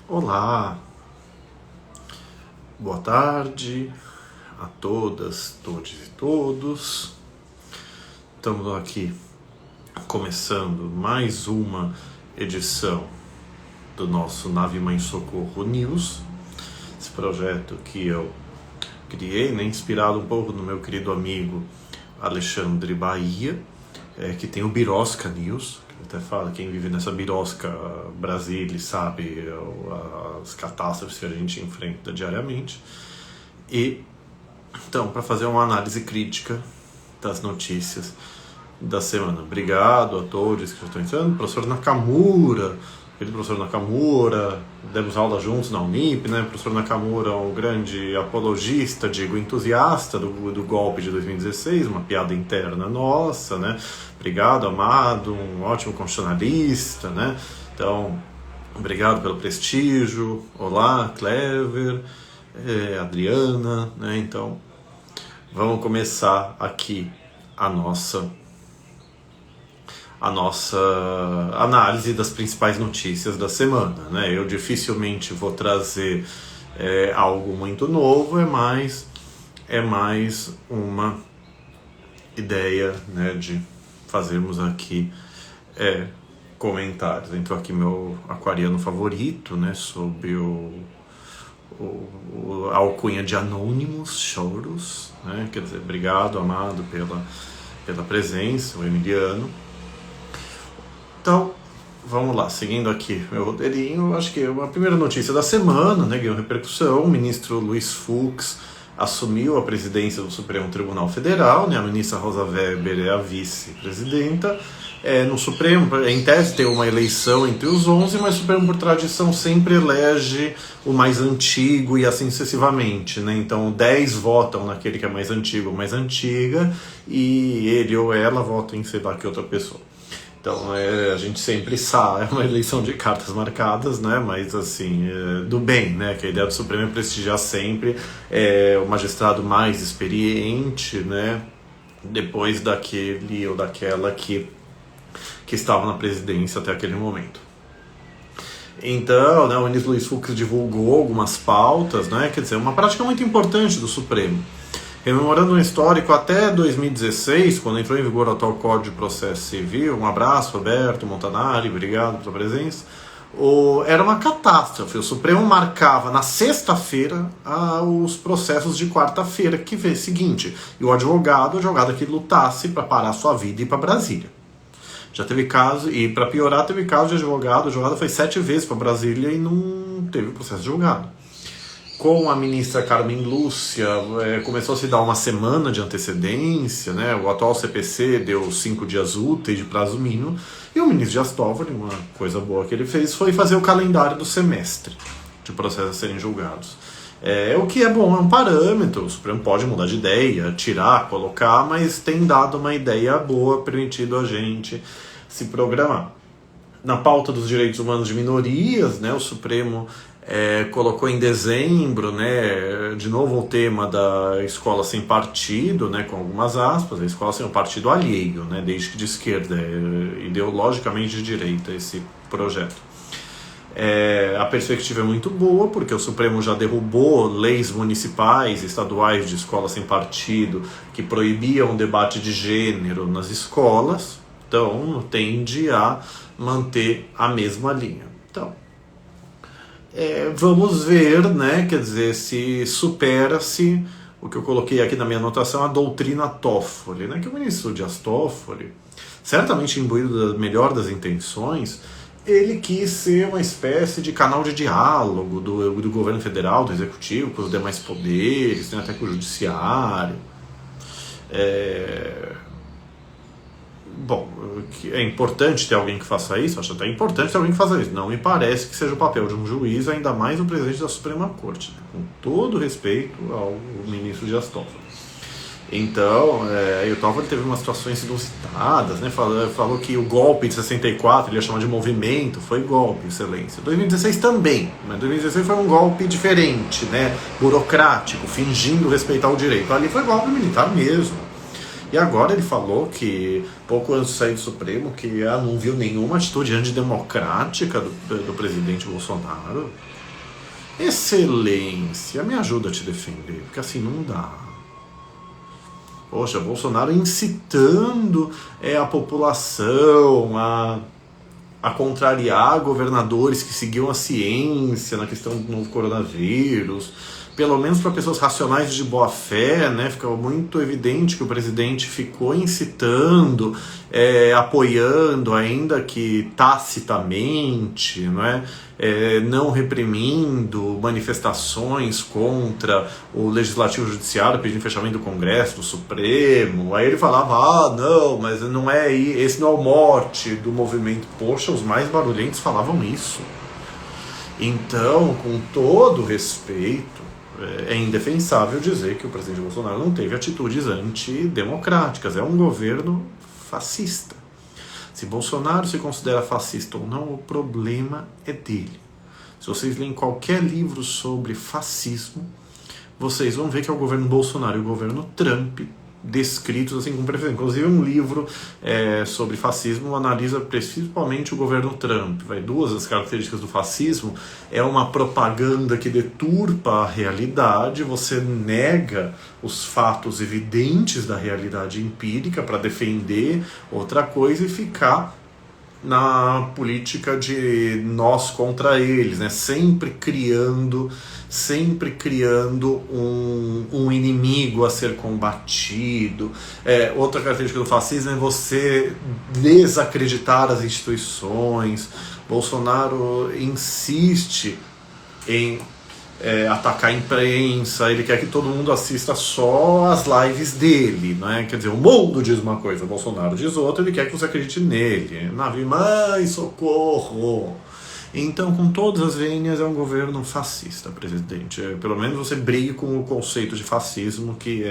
Olá, boa tarde a todas, todos e todos. Estamos aqui começando mais uma edição do nosso Nave Mãe Socorro News, esse projeto que eu criei, né, inspirado um pouco no meu querido amigo Alexandre Bahia, que tem o Birosca News. Até fala, quem vive nessa birosca Brasília sabe as catástrofes que a gente enfrenta diariamente. E então, para fazer uma análise crítica das notícias da semana. Obrigado a todos que já estão entrando. Professor Nakamura, querido professor Nakamura, demos aula juntos na Unip, né? O professor Nakamura é um grande apologista, digo, entusiasta do golpe de 2016, uma piada interna nossa, né? Obrigado, amado, um ótimo constitucionalista, né? Então, obrigado pelo prestígio. Olá, Clever, Adriana, né? Então, vamos começar aqui a nossa análise das principais notícias da semana, né? Eu dificilmente vou trazer algo muito novo, é mais uma ideia, né, de fazermos aqui comentários. Entrou aqui meu aquariano favorito, né, sob a alcunha de Anônimos Choros, né? Quer dizer, obrigado, amado, pela presença, o Emiliano. Então, vamos lá, seguindo aqui meu roteirinho, acho que a primeira notícia da semana, né, ganhou repercussão. O ministro Luiz Fux assumiu a presidência do Supremo Tribunal Federal, né, a ministra Rosa Weber é a vice-presidenta. No Supremo, em tese, tem uma eleição entre os 11, mas o Supremo, por tradição, sempre elege o mais antigo e assim sucessivamente, né? Então, 10 votam naquele que é mais antigo ou mais antiga, e ele ou ela votam em sei lá que outra pessoa. Então, a gente sempre sabe, é uma eleição de cartas marcadas, né? Mas, assim, do bem, né? Que a ideia do Supremo é prestigiar sempre o magistrado mais experiente, né? Depois daquele ou daquela que estava na presidência até aquele momento. Então, né, o ministro Luiz Fux divulgou algumas pautas, né? Quer dizer, uma prática muito importante do Supremo. Rememorando um histórico até 2016, quando entrou em vigor o atual Código de Processo Civil, um abraço, Alberto Montanari, obrigado pela presença, era uma catástrofe. O Supremo marcava na sexta-feira os processos de quarta-feira, que vê o seguinte, e o advogado que lutasse para parar sua vida e ir para Brasília. Já teve caso, e para piorar, teve caso de advogado, o advogado foi 7 vezes para Brasília e não teve processo julgado. Com a ministra Carmen Lúcia, começou a se dar uma semana de antecedência, né? O atual CPC deu 5 dias úteis de prazo mínimo, e o ministro Dias Toffoli, uma coisa boa que ele fez, foi fazer o calendário do semestre de processos a serem julgados. O que é bom, é um parâmetro, o Supremo pode mudar de ideia, tirar, colocar, mas tem dado uma ideia boa, permitido a gente se programar. Na pauta dos direitos humanos de minorias, né, o Supremo colocou em dezembro, né, de novo o tema da escola sem partido, né, com algumas aspas, a escola sem um partido alheio, né, desde que de esquerda, ideologicamente de direita esse projeto. A perspectiva é muito boa, porque o Supremo já derrubou leis municipais e estaduais de escola sem partido que proibiam o debate de gênero nas escolas, então tende a manter a mesma linha. Então, vamos ver, né, quer dizer, se supera-se o que eu coloquei aqui na minha anotação, a doutrina Toffoli, né, que o ministro Dias Toffoli, certamente imbuído da melhor das intenções, ele quis ser uma espécie de canal de diálogo do governo federal, do executivo, com os demais poderes, né, até com o judiciário. Bom, é importante ter alguém que faça isso, acho até importante ter alguém que faça isso. Não me parece que seja o papel de um juiz, ainda mais o presidente da Suprema Corte, né, com todo respeito ao ministro Dias Toffoli. Então, o Toffoli teve umas situações inusitadas, né? Falou que o golpe de 64, ele ia chamar de movimento, foi golpe, excelência. 2016 também, mas 2016 foi um golpe diferente, né? Burocrático, fingindo respeitar o direito. Ali foi golpe militar mesmo. E agora ele falou que, pouco antes de sair do Supremo, que não viu nenhuma atitude antidemocrática do presidente Bolsonaro. Excelência, me ajuda a te defender, porque assim não dá. Poxa, Bolsonaro incitando a população a contrariar governadores que seguiam a ciência na questão do novo coronavírus. Pelo menos para pessoas racionais de boa fé, né, ficou muito evidente que o presidente ficou incitando, apoiando, ainda que tacitamente, não reprimindo manifestações contra o Legislativo Judiciário pedindo fechamento do Congresso, do Supremo. Aí ele falava, não, mas não esse não é o mote do movimento. Poxa, os mais barulhentos falavam isso. Então, com todo respeito, é indefensável dizer que o presidente Bolsonaro não teve atitudes antidemocráticas. É um governo fascista. Se Bolsonaro se considera fascista ou não, o problema é dele. Se vocês lerem qualquer livro sobre fascismo, vocês vão ver que é o governo Bolsonaro e o governo Trump descritos assim com preferência. Inclusive um livro sobre fascismo analisa principalmente o governo Trump. Duas das características do fascismo é uma propaganda que deturpa a realidade, você nega os fatos evidentes da realidade empírica para defender outra coisa e ficar na política de nós contra eles, né? Sempre criando um inimigo a ser combatido. Outra característica do fascismo é você desacreditar as instituições. Bolsonaro insiste em atacar a imprensa, ele quer que todo mundo assista só as lives dele, né? Quer dizer, o mundo diz uma coisa, o Bolsonaro diz outra, ele quer que você acredite nele. Nave mãe, socorro! Então, com todas as vênias, é um governo fascista, presidente. Pelo menos você briga com o conceito de fascismo que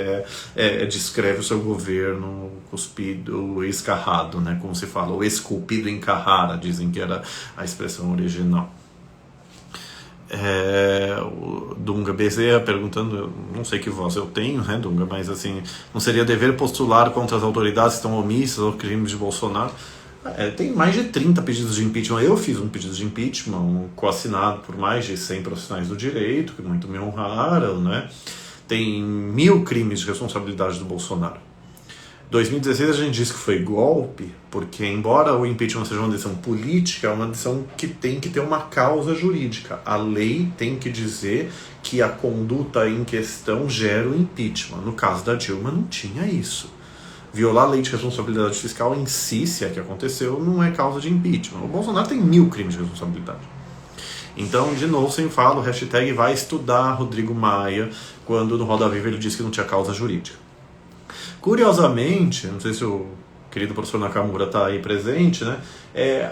descreve o seu governo cuspido e escarrado, né? Como se fala, o esculpido em Carrara, dizem que era a expressão original. O Dunga Bezerra perguntando, eu não sei que voz eu tenho, né, Dunga, mas assim, não seria dever postular contra as autoridades que estão omissas aos crimes de Bolsonaro? Tem mais de 30 pedidos de impeachment. Eu fiz um pedido de impeachment coassinado por mais de 100 profissionais do direito, que muito me honraram, né? Tem 1000 crimes de responsabilidade do Bolsonaro. 2016 a gente disse que foi golpe, porque embora o impeachment seja uma decisão política, é uma decisão que tem que ter uma causa jurídica. A lei tem que dizer que a conduta em questão gera o impeachment. No caso da Dilma não tinha isso. Violar a lei de responsabilidade fiscal em si, se é que aconteceu, não é causa de impeachment. O Bolsonaro tem 1000 crimes de responsabilidade. Então, de novo, sem falo, o hashtag vai estudar Rodrigo Maia, quando no Roda Viva ele disse que não tinha causa jurídica. Curiosamente, não sei se o querido professor Nakamura está aí presente, né?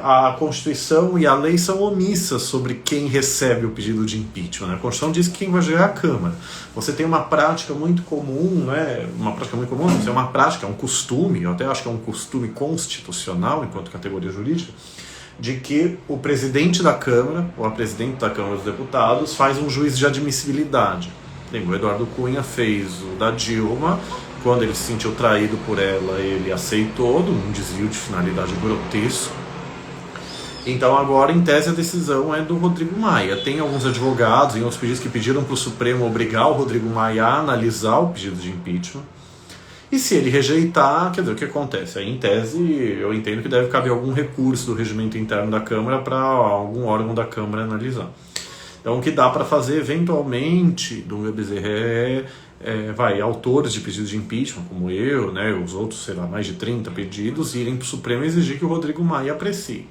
A Constituição e a lei são omissas sobre quem recebe o pedido de impeachment, né? A Constituição diz que quem vai julgar é a Câmara. Você tem uma prática muito comum, né? Uma prática muito comum, não, é uma prática, é um costume, eu até acho que é um costume constitucional, enquanto categoria jurídica, de que o presidente da Câmara, ou a presidente da Câmara dos Deputados, faz um juízo de admissibilidade. O Eduardo Cunha fez o da Dilma. Quando ele se sentiu traído por ela, ele aceitou, um desvio de finalidade grotesco. Então agora, em tese, a decisão é do Rodrigo Maia. Tem alguns advogados em outros pedidos que pediram para o Supremo obrigar o Rodrigo Maia a analisar o pedido de impeachment. E se ele rejeitar, quer dizer, o que acontece? Aí, em tese, eu entendo que deve caber algum recurso do regimento interno da Câmara para algum órgão da Câmara analisar. Então, o que dá para fazer, eventualmente, Dunga Bezerra autores de pedidos de impeachment, como eu, né, os outros, sei lá, mais de 30 pedidos, irem para o Supremo e exigir que o Rodrigo Maia aprecie.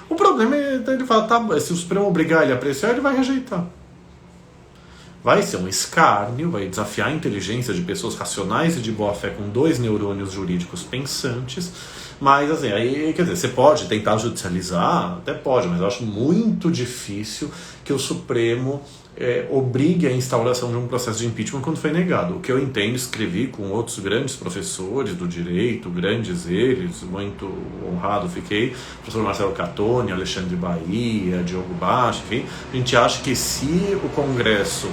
O problema é ele falar, se o Supremo obrigar ele a apreciar, ele vai rejeitar. Vai ser um escárnio, vai desafiar a inteligência de pessoas racionais e de boa fé com 2 neurônios jurídicos pensantes, mas assim, aí, quer dizer, você pode tentar judicializar, até pode, mas eu acho muito difícil que o Supremo obrigue a instauração de um processo de impeachment quando foi negado. O que eu entendo, escrevi com outros grandes professores do direito, grandes eles, muito honrado fiquei, professor Marcelo Catoni, Alexandre Bahia, Diogo Baixo, enfim, a gente acha que se o Congresso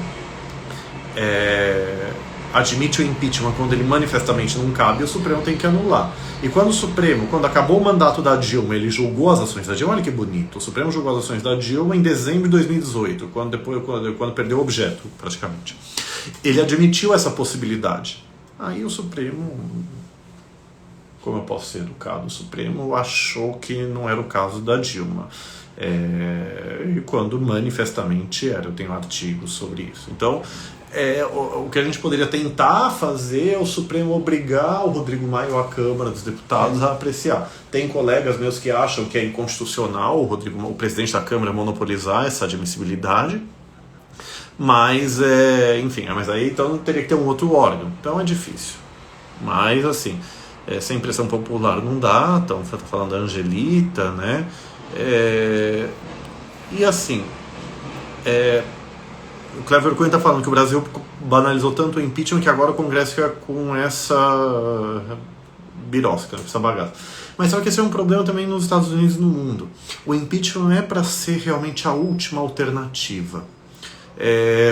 admite o impeachment quando ele manifestamente não cabe, o Supremo tem que anular. E quando o Supremo, quando acabou o mandato da Dilma, ele julgou as ações da Dilma, olha que bonito, o Supremo julgou as ações da Dilma em dezembro de 2018, quando perdeu o objeto, praticamente. Ele admitiu essa possibilidade. Aí o Supremo, como eu posso ser educado, o Supremo achou que não era o caso da Dilma. E quando manifestamente era, eu tenho artigos sobre isso. Então, o que a gente poderia tentar fazer é o Supremo obrigar o Rodrigo Maia ou a Câmara dos Deputados a apreciar. Tem colegas meus que acham que é inconstitucional o presidente da Câmara monopolizar essa admissibilidade, mas, enfim, mas aí então teria que ter um outro órgão, então é difícil. Mas, assim, sem pressão popular não dá, então você está falando da Angelita, né? E assim, o Clever Cunha está falando que o Brasil banalizou tanto o impeachment que agora o Congresso fica com essa birosca, essa bagaça. Mas só que esse é um problema também nos Estados Unidos e no mundo. O impeachment é para ser realmente a última alternativa.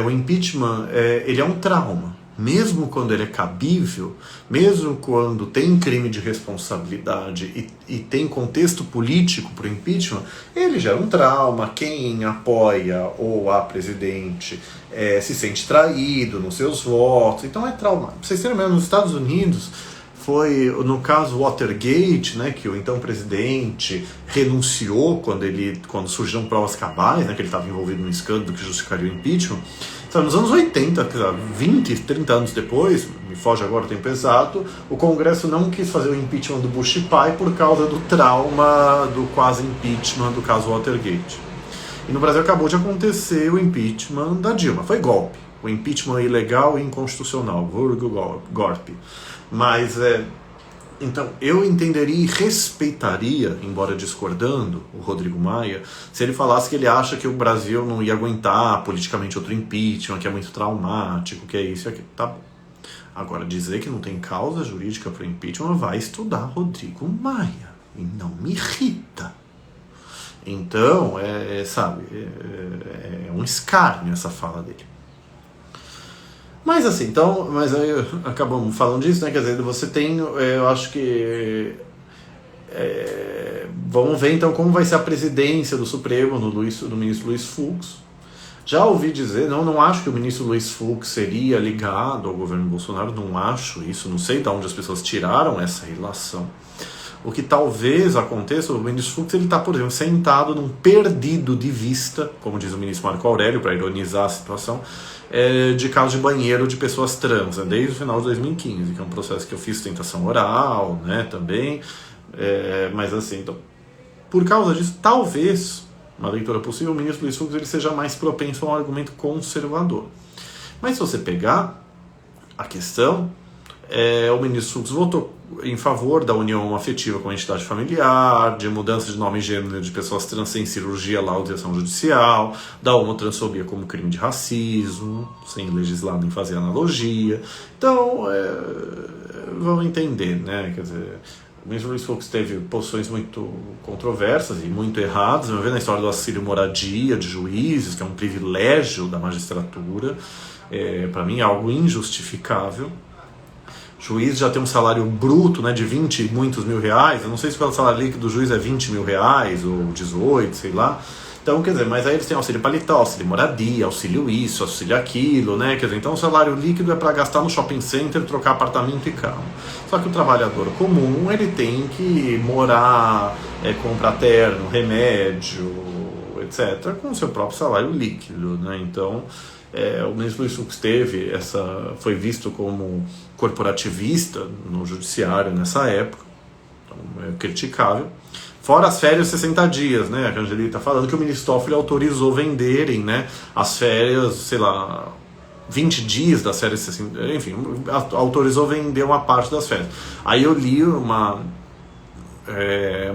O impeachment ele é um trauma. Mesmo quando ele é cabível, mesmo quando tem crime de responsabilidade e tem contexto político para o impeachment, ele gera um trauma. Quem apoia ou a presidente se sente traído nos seus votos, então é trauma. Pra vocês terem mesmo, nos Estados Unidos foi no caso Watergate, né, que o então presidente renunciou quando surgiram provas cabais, né, que ele estava envolvido num escândalo que justificaria o impeachment. Então, nos anos 80, 20, 30 anos depois, me foge agora o tempo exato, o Congresso não quis fazer o impeachment do Bush pai por causa do trauma do quase impeachment do caso Watergate. E no Brasil acabou de acontecer o impeachment da Dilma. Foi golpe. O impeachment ilegal e inconstitucional, golpe. Mas, então, eu entenderia e respeitaria, embora discordando, o Rodrigo Maia, se ele falasse que ele acha que o Brasil não ia aguentar politicamente outro impeachment, que é muito traumático, que é isso e aquilo. Tá bom. Agora, dizer que não tem causa jurídica para o impeachment, vai estudar Rodrigo Maia. E não me irrita. Então, sabe, é um escárnio essa fala dele. Mas assim, então, mas aí acabamos falando disso, né? Quer dizer, você tem, eu acho que vamos ver então como vai ser a presidência do Supremo do ministro Luiz Fux. Já ouvi dizer, não acho que o ministro Luiz Fux seria ligado ao governo Bolsonaro, não acho isso, não sei de onde as pessoas tiraram essa relação. O que talvez aconteça, o ministro Fux ele está, por exemplo, sentado num perdido de vista, como diz o ministro Marco Aurélio, para ironizar a situação, de caso de banheiro de pessoas trans, né, desde o final de 2015, que é um processo que eu fiz tentação oral, né, também, mas assim, então, por causa disso, talvez, uma leitura possível, o ministro Luiz Fux ele seja mais propenso a um argumento conservador. Mas se você pegar a questão, o ministro Fux votou em favor da união afetiva com a entidade familiar, de mudança de nome e gênero de pessoas trans sem cirurgia, laudo e ação judicial, da homotransfobia como crime de racismo, sem legislar nem fazer analogia. Então, vamos entender, né? Quer dizer, o ministro Luiz Fux teve posições muito controversas e muito erradas. Vamos ver na história do auxílio moradia de juízes, que é um privilégio da magistratura, para mim é algo injustificável. Juiz já tem um salário bruto, né, de 20 e muitos mil reais. Eu não sei se o salário líquido do juiz é 20 mil reais ou 18, sei lá. Então, quer dizer, mas aí eles têm auxílio paletó, auxílio moradia, auxílio isso, auxílio aquilo, né? Quer dizer, então o salário líquido é para gastar no shopping center, trocar apartamento e carro. Só que o trabalhador comum, ele tem que morar, comprar terno, remédio, etc., com o seu próprio salário líquido, né? Então, o ministro Luiz Fux foi visto como corporativista no judiciário nessa época, então é criticável. Fora as férias 60 dias, né? A Angelita está falando que o ministro Toffoli autorizou venderem, né, as férias, sei lá, 20 dias das férias 60, enfim, autorizou vender uma parte das férias. Aí eu li uma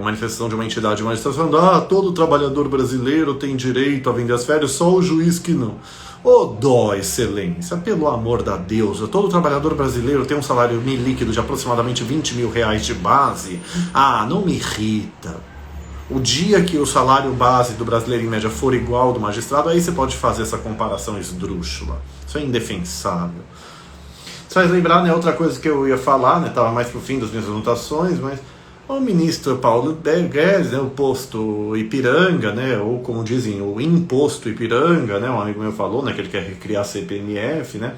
manifestação de uma entidade magistrada falando: todo trabalhador brasileiro tem direito a vender as férias, só o juiz que não. Dó, excelência, pelo amor da deusa, todo trabalhador brasileiro tem um salário líquido de aproximadamente 20 mil reais de base. Não me irrita. O dia que o salário base do brasileiro em média for igual ao do magistrado, aí você pode fazer essa comparação esdrúxula. Isso é indefensável. Isso faz lembrar, né, outra coisa que eu ia falar, né, tava mais pro fim das minhas anotações, mas o ministro Paulo Guedes, né, o posto Ipiranga, né, ou como dizem, o imposto Ipiranga, né, um amigo meu falou, né, que ele quer recriar a CPMF, né.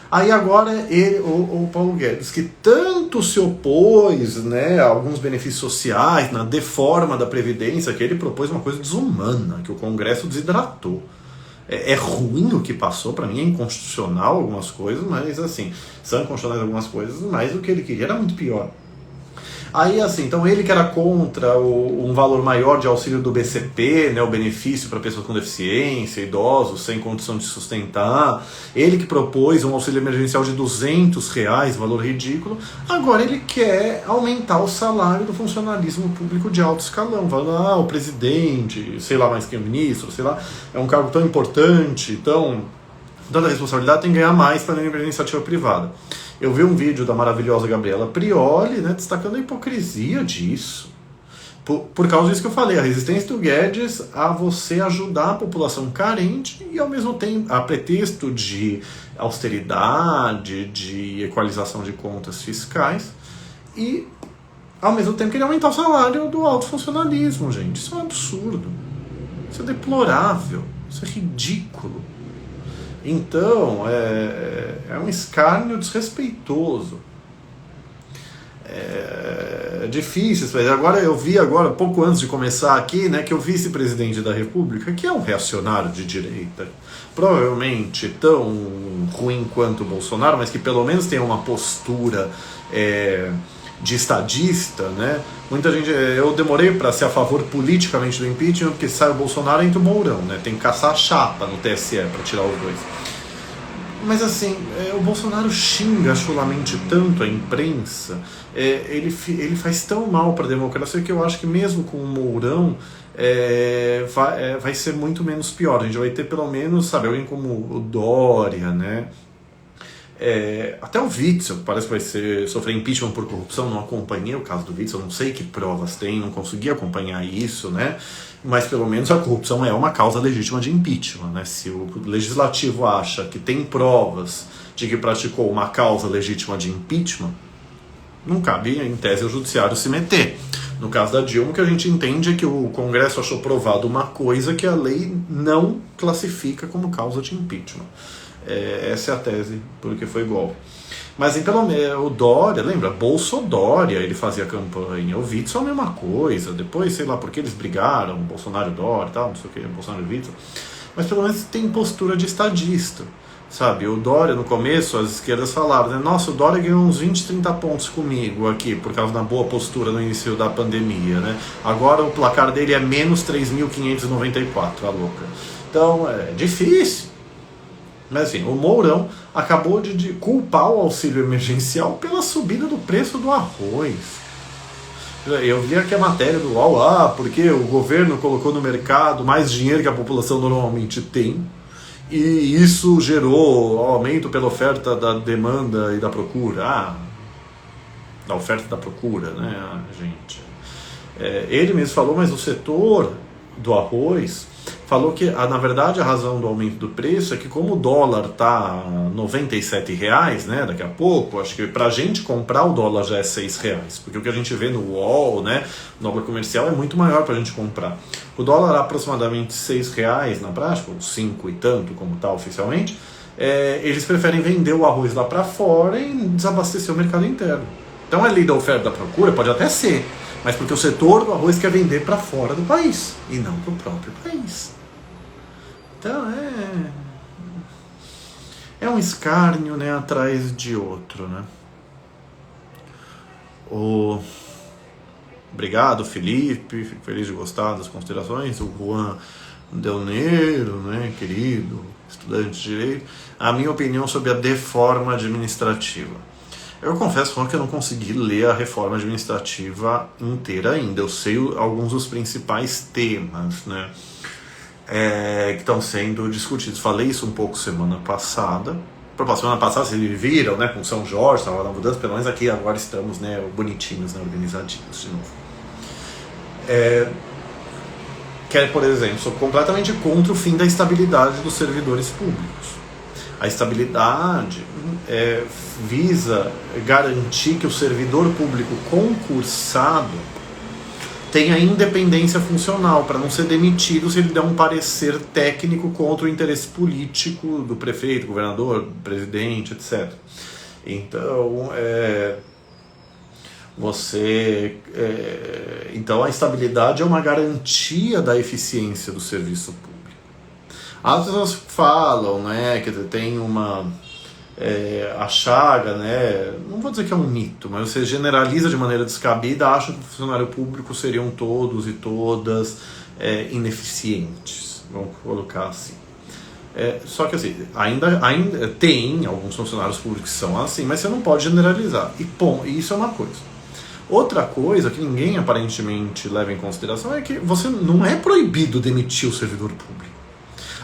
Aí agora ele, o Paulo Guedes, que tanto se opôs, né, a alguns benefícios sociais, na deforma da Previdência, que ele propôs uma coisa desumana, que o Congresso desidratou. É ruim o que passou, para mim é inconstitucional algumas coisas, mas assim, são inconstitucionais algumas coisas, mas o que ele queria era muito pior. Aí assim, então ele que era contra um valor maior de auxílio do BCP, né, o benefício para pessoas com deficiência, idosos, sem condição de sustentar, ele que propôs um auxílio emergencial de R$200, valor ridículo, agora ele quer aumentar o salário do funcionalismo público de alto escalão, falando, o presidente, sei lá mais quem é o ministro, sei lá, é um cargo tão importante, tanta responsabilidade, tem que ganhar mais para a iniciativa privada. Eu vi um vídeo da maravilhosa Gabriela Prioli, né, destacando a hipocrisia disso. Por causa disso que eu falei, a resistência do Guedes a você ajudar a população carente e ao mesmo tempo, a pretexto de austeridade, de equalização de contas fiscais, e ao mesmo tempo querer aumentar o salário do alto funcionalismo, gente. Isso é um absurdo. Isso é deplorável. Isso é ridículo. Então, é um escárnio desrespeitoso. É difícil. Agora eu vi, pouco antes de começar aqui, né, que o vice-presidente da República, que é um reacionário de direita, provavelmente tão ruim quanto o Bolsonaro, mas que pelo menos tem uma postura de estadista, né? Muita gente, eu demorei para ser a favor politicamente do impeachment, porque se sai o Bolsonaro entra o Mourão, né? Tem que caçar a chapa no TSE para tirar os dois. Mas assim, o Bolsonaro xinga chulamente tanto a imprensa, ele faz tão mal para a democracia que eu acho que mesmo com o Mourão vai ser muito menos pior. A gente vai ter pelo menos, sabe, alguém como o Dória, né? Até o Witzel, que parece que vai sofrer impeachment por corrupção, não acompanhei o caso do Witzel, não sei que provas tem, não consegui acompanhar isso, né? Mas pelo menos a corrupção é uma causa legítima de impeachment, né? Se o legislativo acha que tem provas de que praticou uma causa legítima de impeachment, não cabe, em tese, ao judiciário se meter. No caso da Dilma, o que a gente entende é que o Congresso achou provado uma coisa que a lei não classifica como causa de impeachment. Essa é a tese, porque foi golpe. Mas então, o Dória, lembra? Bolsodória, ele fazia campanha. O Witzel a mesma coisa. Depois, sei lá por que eles brigaram, Bolsonaro e Dória e tal, não sei o que, Bolsonaro e Witzel. Mas pelo menos tem postura de estadista, sabe? O Dória, no começo, as esquerdas falavam, né? Nossa, o Dória ganhou uns 20, 30 pontos comigo aqui, por causa da boa postura no início da pandemia, né? Agora o placar dele é menos 3.594, a louca. Então, é difícil. Mas assim, o Mourão acabou de culpar o auxílio emergencial pela subida do preço do arroz. Eu vi aqui a matéria do UOL, porque o governo colocou no mercado mais dinheiro que a população normalmente tem, e isso gerou aumento pela oferta da demanda e da procura. Da oferta e da procura, né, gente? Ele mesmo falou, mas o setor do arroz falou que, na verdade, a razão do aumento do preço é que como o dólar está R$ 97, né, daqui a pouco, acho que pra gente comprar o dólar já é R$6, porque o que a gente vê no UOL, né, no obra comercial, é muito maior pra gente comprar. O dólar é aproximadamente R$6 na prática, ou 5 e tanto, como está oficialmente, eles preferem vender o arroz lá para fora e desabastecer o mercado interno. Então a lei da oferta e da procura pode até ser, mas porque o setor do arroz quer vender para fora do país e não para o próprio país. Então é um escárnio, né, atrás de outro, né? Obrigado, Felipe, fico feliz de gostar das considerações. O Juan Delneiro, né, querido estudante de Direito. A minha opinião sobre a deforma administrativa. Eu confesso que eu não consegui ler a reforma administrativa inteira ainda. Eu sei alguns dos principais temas, né, que estão sendo discutidos. Falei isso um pouco semana passada. Semana passada vocês viram, né, com São Jorge, estava na mudança, pelo menos aqui agora estamos, né, bonitinhos, né, organizadinhos de novo. Por exemplo, sou completamente contra o fim da estabilidade dos servidores públicos. A estabilidade visa garantir que o servidor público concursado tenha independência funcional, para não ser demitido se ele der um parecer técnico contra o interesse político do prefeito, governador, presidente, etc. Então, então a estabilidade é uma garantia da eficiência do serviço público. As pessoas falam, né, que tem a chaga, né, não vou dizer que é um mito, mas você generaliza de maneira descabida, acha que o funcionário público seriam todos e todas ineficientes, vamos colocar assim. Só que assim, ainda tem alguns funcionários públicos que são assim, mas você não pode generalizar. E isso é uma coisa. Outra coisa que ninguém aparentemente leva em consideração é que você não é proibido demitir o servidor público.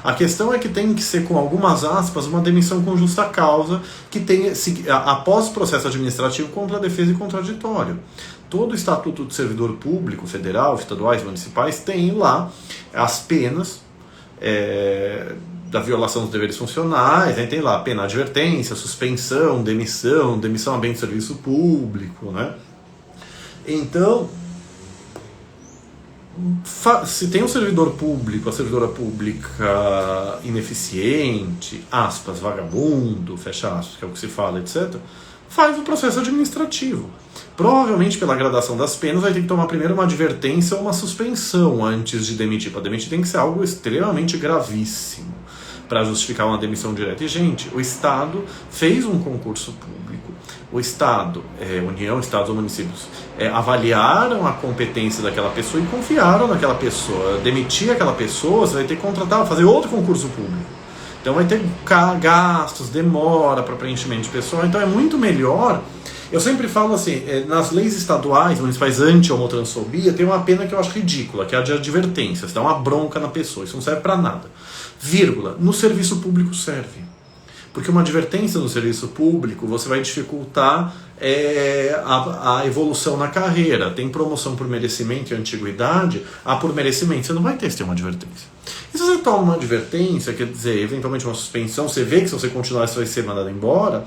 A questão é que tem que ser, com algumas aspas, uma demissão com justa causa, que tenha, após o processo administrativo, contra a defesa e contraditório. Todo o Estatuto do Servidor Público, federal, estaduais, municipais, tem lá as penas da violação dos deveres funcionais, né? Tem lá pena, advertência, suspensão, demissão a bem de serviço público, né? Então, se tem um servidor público, a servidora pública ineficiente, aspas, vagabundo, fecha aspas, que é o que se fala, etc., faz o processo administrativo. Provavelmente, pela gradação das penas, vai ter que tomar primeiro uma advertência ou uma suspensão antes de demitir. Para demitir tem que ser algo extremamente gravíssimo para justificar uma demissão direta. E, gente, o Estado fez um concurso público. O Estado, União, Estados ou municípios, avaliaram a competência daquela pessoa e confiaram naquela pessoa. Demitir aquela pessoa, você vai ter que contratar, fazer outro concurso público. Então vai ter gastos, demora para preenchimento de pessoal. Então é muito melhor. Eu sempre falo assim, nas leis estaduais, municipais anti-homotransfobia, tem uma pena que eu acho ridícula, que é a de advertência. Você dá uma bronca na pessoa, isso não serve para nada. Vírgula, no serviço público serve. Porque uma advertência no serviço público, você vai dificultar a evolução na carreira. Tem promoção por merecimento e antiguidade, por merecimento você não vai ter se tem uma advertência. E se você toma uma advertência, quer dizer, eventualmente uma suspensão, você vê que se você continuar você vai ser mandado embora,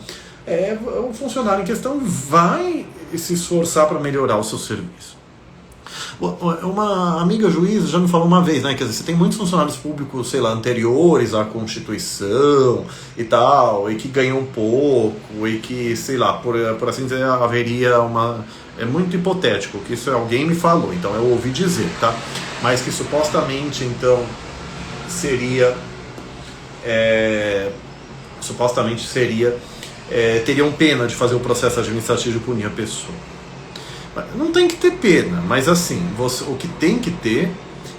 o funcionário em questão vai se esforçar para melhorar o seu serviço. Uma amiga juíza já me falou uma vez, né? Quer dizer, você tem muitos funcionários públicos, sei lá, anteriores à Constituição e tal, e que ganham pouco, e que, sei lá, por assim dizer, haveria uma... É muito hipotético, que isso alguém me falou, então eu ouvi dizer, tá? Mas que supostamente, então, teriam pena de fazer o processo administrativo e punir a pessoa. Não tem que ter pena, mas assim, o que tem que ter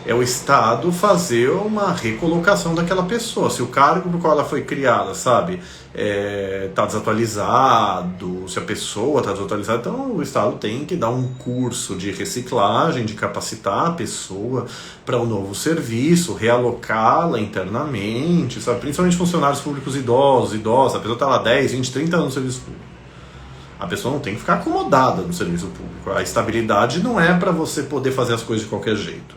é o Estado fazer uma recolocação daquela pessoa. Se o cargo para o qual ela foi criada, sabe, está desatualizado, se a pessoa está desatualizada, então o Estado tem que dar um curso de reciclagem, de capacitar a pessoa para um novo serviço, realocá-la internamente, sabe, principalmente funcionários públicos idosos, a pessoa está lá 10, 20, 30 anos no serviço público. A pessoa não tem que ficar acomodada no serviço público. A estabilidade não é para você poder fazer as coisas de qualquer jeito.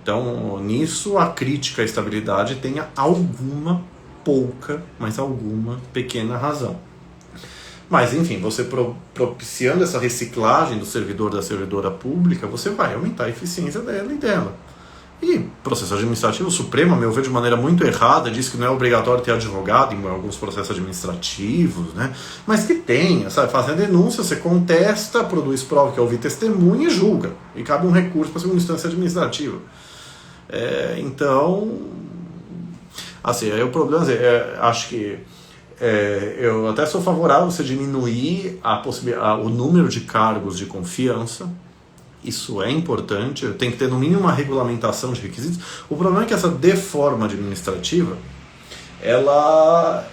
Então, nisso, a crítica à estabilidade tenha alguma, pouca, mas alguma pequena razão. Mas, enfim, você propiciando essa reciclagem do servidor da servidora pública, você vai aumentar a eficiência dela e dela. E processo administrativo, o Supremo, a meu ver, de maneira muito errada, diz que não é obrigatório ter advogado em alguns processos administrativos, né? Mas que tenha, sabe? Faz a denúncia, você contesta, produz prova, quer ouvir testemunha e julga. E cabe um recurso para a segunda instância administrativa. Então, assim, aí o problema acho que eu até sou favorável a você diminuir o número de cargos de confiança. Isso é importante, tem que ter no mínimo uma regulamentação de requisitos. O problema é que essa deforma administrativa, ela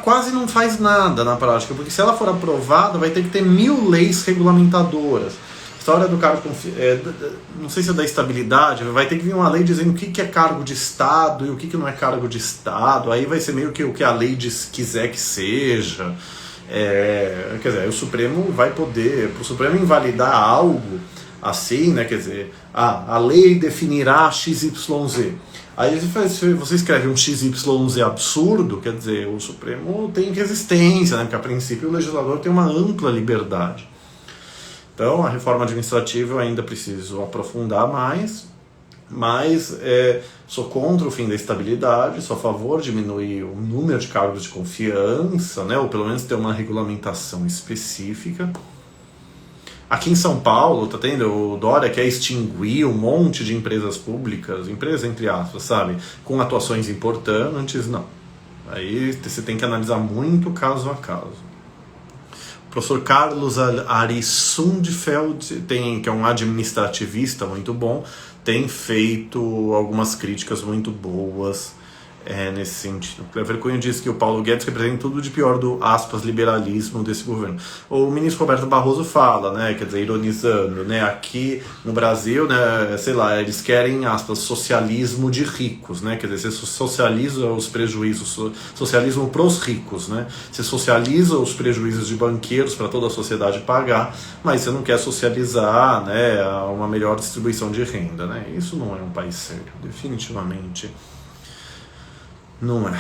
quase não faz nada na prática, porque se ela for aprovada, vai ter que ter 1000 leis regulamentadoras. História do cargo, não sei se é da estabilidade, vai ter que vir uma lei dizendo o que é cargo de Estado e o que não é cargo de Estado, aí vai ser meio que o que a lei quiser que seja. Quer dizer, o Supremo vai poder, para o Supremo invalidar algo assim, né, quer dizer, a lei definirá XYZ. Aí você escreve um XYZ absurdo, quer dizer, o Supremo tem resistência, né? Porque a princípio o legislador tem uma ampla liberdade. Então a reforma administrativa eu ainda preciso aprofundar mais, mas sou contra o fim da estabilidade, sou a favor de diminuir o número de cargos de confiança, né? Ou pelo menos ter uma regulamentação específica. Aqui em São Paulo, tá tendo? O Dória quer extinguir um monte de empresas públicas, empresas entre aspas, sabe? Com atuações importantes, não. Aí você tem que analisar muito caso a caso. O professor Carlos Ari Sundfeld, que é um administrativista muito bom, tem feito algumas críticas muito boas nesse sentido. O Clever Cunha diz que o Paulo Guedes representa tudo de pior do, aspas, liberalismo desse governo. O ministro Roberto Barroso fala, né, quer dizer, ironizando, né, aqui no Brasil, né, sei lá, eles querem, aspas, socialismo de ricos, né, quer dizer, você socializa os prejuízos, socialismo pros ricos, né, você socializa os prejuízos de banqueiros para toda a sociedade pagar, mas você não quer socializar, né, uma melhor distribuição de renda, né, isso não é um país sério, definitivamente. Não é.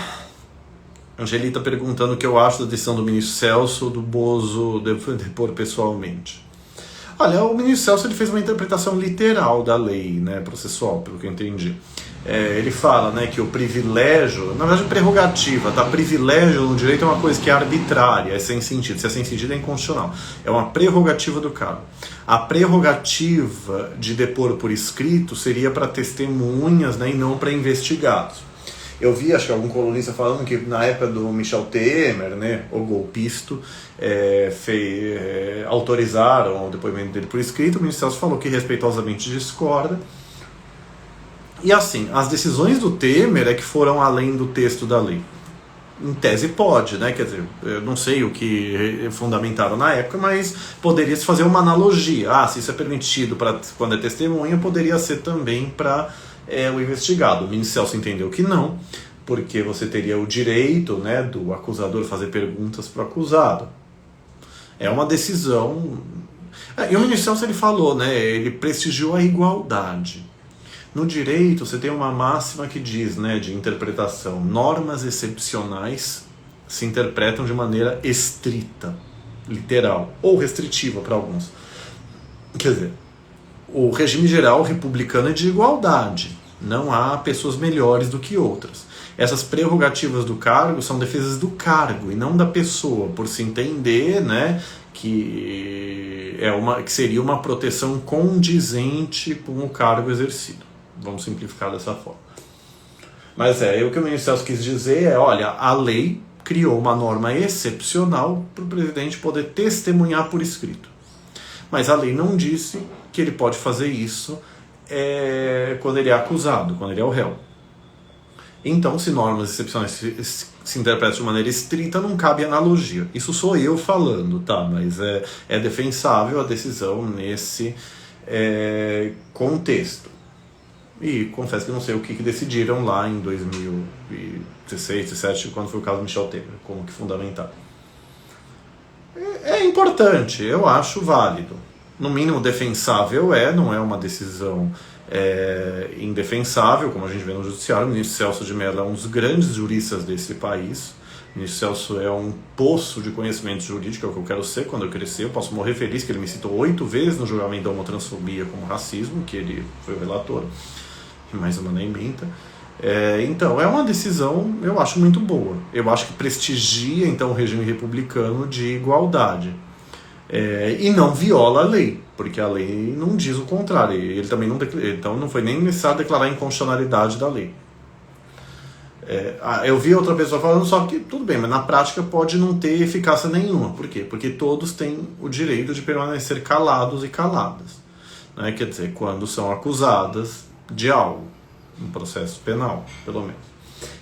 Angelita perguntando o que eu acho da decisão do ministro Celso do Bozo depor pessoalmente. Olha, o ministro Celso ele fez uma interpretação literal da lei, né, processual, pelo que eu entendi. Ele fala, né, que o privilégio, na verdade prerrogativa, tá? Privilégio no direito é uma coisa que é arbitrária, é sem sentido. Se é sem sentido é inconstitucional. É uma prerrogativa do cargo. A prerrogativa de depor por escrito seria para testemunhas, né, e não para investigados. Eu vi, acho que algum colunista falando que na época do Michel Temer, né, o golpista, autorizaram o depoimento dele por escrito. O ministro Celso falou que respeitosamente discorda. E assim, as decisões do Temer é que foram além do texto da lei. Em tese pode, né? Quer dizer, eu não sei o que fundamentaram na época, mas poderia se fazer uma analogia. Se isso é permitido para quando é testemunha, poderia ser também para o investigado. O ministro Celso entendeu que não, porque você teria o direito, né, do acusador fazer perguntas para o acusado. É uma decisão. E o ministro Celso ele falou, né, ele prestigiou a igualdade. No direito você tem uma máxima que diz, né, de interpretação: normas excepcionais se interpretam de maneira estrita, literal, ou restritiva para alguns. Quer dizer, o regime geral republicano é de igualdade. Não há pessoas melhores do que outras. Essas prerrogativas do cargo são defesas do cargo e não da pessoa, por se entender, né, que seria uma proteção condizente com o cargo exercido. Vamos simplificar dessa forma. Mas o que o ministro Celso quis dizer é, olha, a lei criou uma norma excepcional para o presidente poder testemunhar por escrito. Mas a lei não disse que ele pode fazer isso quando ele é acusado, quando ele é o réu. Então, se normas excepcionais se interpretam de maneira estrita, não cabe analogia. Isso sou eu falando, tá? Mas é defensável a decisão nesse contexto. E confesso que não sei o que decidiram lá em 2016, 2017, quando foi o caso do Michel Temer, como que fundamentaram. É importante, eu acho válido. No mínimo defensável não é uma decisão indefensável, como a gente vê no judiciário. O ministro Celso de Mello é um dos grandes juristas desse país. O ministro Celso é um poço de conhecimento jurídico, é o que eu quero ser quando eu crescer. Eu posso morrer feliz que ele me citou 8 vezes no julgamento da homotransfobia como racismo, que ele foi o relator, e mais uma na ementa. Então, é uma decisão, eu acho, muito boa. Eu acho que prestigia, então, o regime republicano de igualdade. E não viola a lei, porque a lei não diz o contrário. Ele também então não foi nem necessário declarar a inconstitucionalidade da lei. Eu vi outra pessoa falando, só que tudo bem, mas na prática pode não ter eficácia nenhuma. Por quê? Porque todos têm o direito de permanecer calados e caladas, né? Quer dizer, quando são acusadas de algo, um processo penal, pelo menos.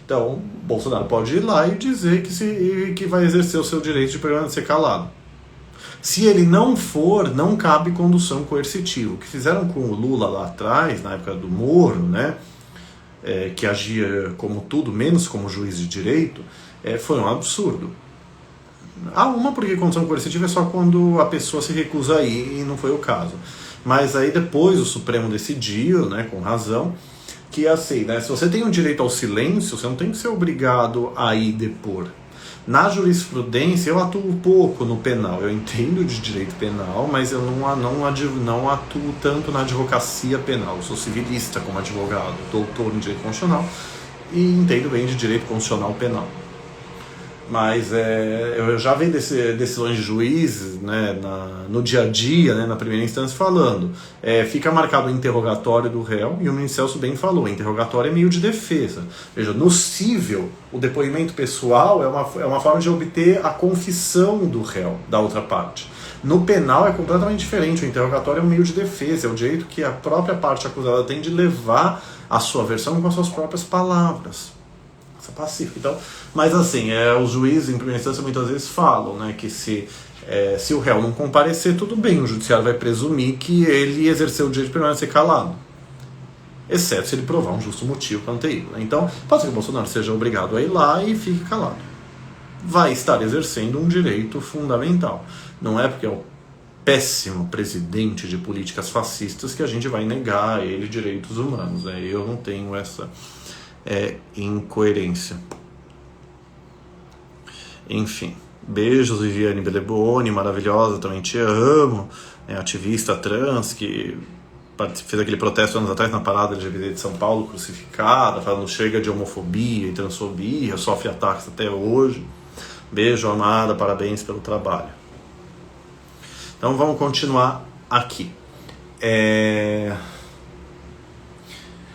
Então, Bolsonaro pode ir lá e dizer que vai exercer o seu direito de permanecer calado. Se ele não for, não cabe condução coercitiva. O que fizeram com o Lula lá atrás, na época do Moro, né, que agia como tudo, menos como juiz de direito, foi um absurdo. Porque condução coercitiva é só quando a pessoa se recusa a ir, e não foi o caso. Mas aí depois o Supremo decidiu, né, com razão, que é assim, né? Se você tem o direito ao silêncio, você não tem que ser obrigado a ir depor. Na jurisprudência, eu atuo pouco no penal. Eu entendo de direito penal, mas eu não atuo tanto na advocacia penal. Eu sou civilista como advogado, doutor em direito constitucional e entendo bem de direito constitucional penal. Mas eu já vi decisões de juízes, né, no dia a dia, né, na primeira instância, falando fica marcado o interrogatório do réu, e o ministro Celso bem falou, o interrogatório é meio de defesa. Veja, no cível, o depoimento pessoal é uma forma de obter a confissão do réu, da outra parte. No penal é completamente diferente, o interrogatório é um meio de defesa, é o direito que a própria parte acusada tem de levar a sua versão com as suas próprias palavras. Pacífico. Então, mas assim, os juízes em primeira instância muitas vezes falam, né, que se o réu não comparecer, tudo bem, o judiciário vai presumir que ele exerceu o direito de permanecer calado, exceto se ele provar um justo motivo para não ter ido, né? Então, pode ser que o Bolsonaro seja obrigado a ir lá e fique calado. Vai estar exercendo um direito fundamental. Não é porque é o péssimo presidente de políticas fascistas que a gente vai negar a ele direitos humanos, né? Eu não tenho essa incoerência. Enfim, beijos, Viviane Beleboni, maravilhosa, também te amo, ativista trans que fez aquele protesto anos atrás na parada LGBT de São Paulo, crucificada, falando chega de homofobia e transfobia, sofre ataques até hoje. Beijo, amada, parabéns pelo trabalho. Então vamos continuar aqui.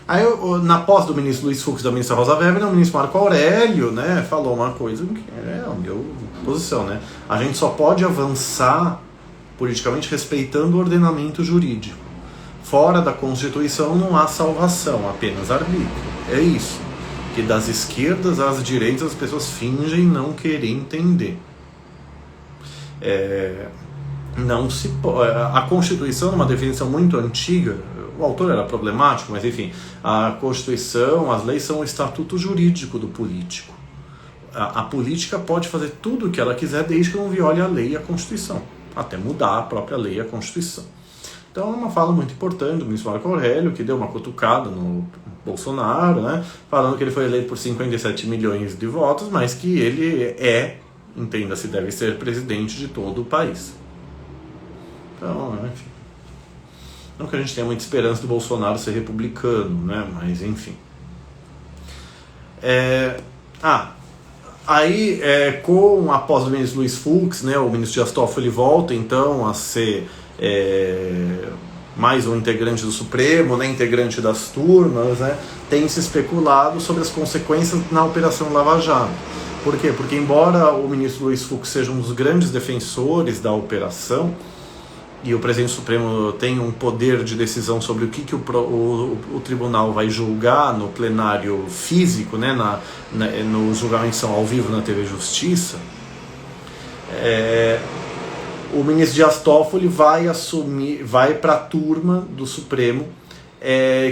Aí, na posse do ministro Luiz Fux e da ministra Rosa Weber, o ministro Marco Aurélio, né, falou uma coisa que é a minha posição, né? A gente só pode avançar politicamente respeitando o ordenamento jurídico. Fora da Constituição não há salvação, apenas arbítrio. É isso. Que das esquerdas às direitas as pessoas fingem não querer entender. Não se pode. A Constituição, numa definição muito antiga, o autor era problemático, mas enfim, a Constituição, as leis são o estatuto jurídico do político. A política pode fazer tudo o que ela quiser desde que não viole a lei e a Constituição, até mudar a própria lei e a Constituição. Então é uma fala muito importante do ministro Marco Aurélio, que deu uma cutucada no Bolsonaro, né, falando que ele foi eleito por 57 milhões de votos, mas que ele entenda-se, deve ser presidente de todo o país. Então, enfim. Não que a gente tenha muita esperança do Bolsonaro ser republicano, né? Mas enfim. Aí, com a posse do ministro Luiz Fux, né, o ministro Dias Toffoli volta então a ser mais um integrante do Supremo, né, integrante das turmas, né? Tem se especulado sobre as consequências na Operação Lava Jato. Por quê? Porque embora o ministro Luiz Fux seja um dos grandes defensores da operação, e o presidente Supremo tem um poder de decisão sobre o que o tribunal vai julgar no plenário físico, né, nos julgamentos que são ao vivo na TV Justiça, o ministro Dias Toffoli vai para a turma do Supremo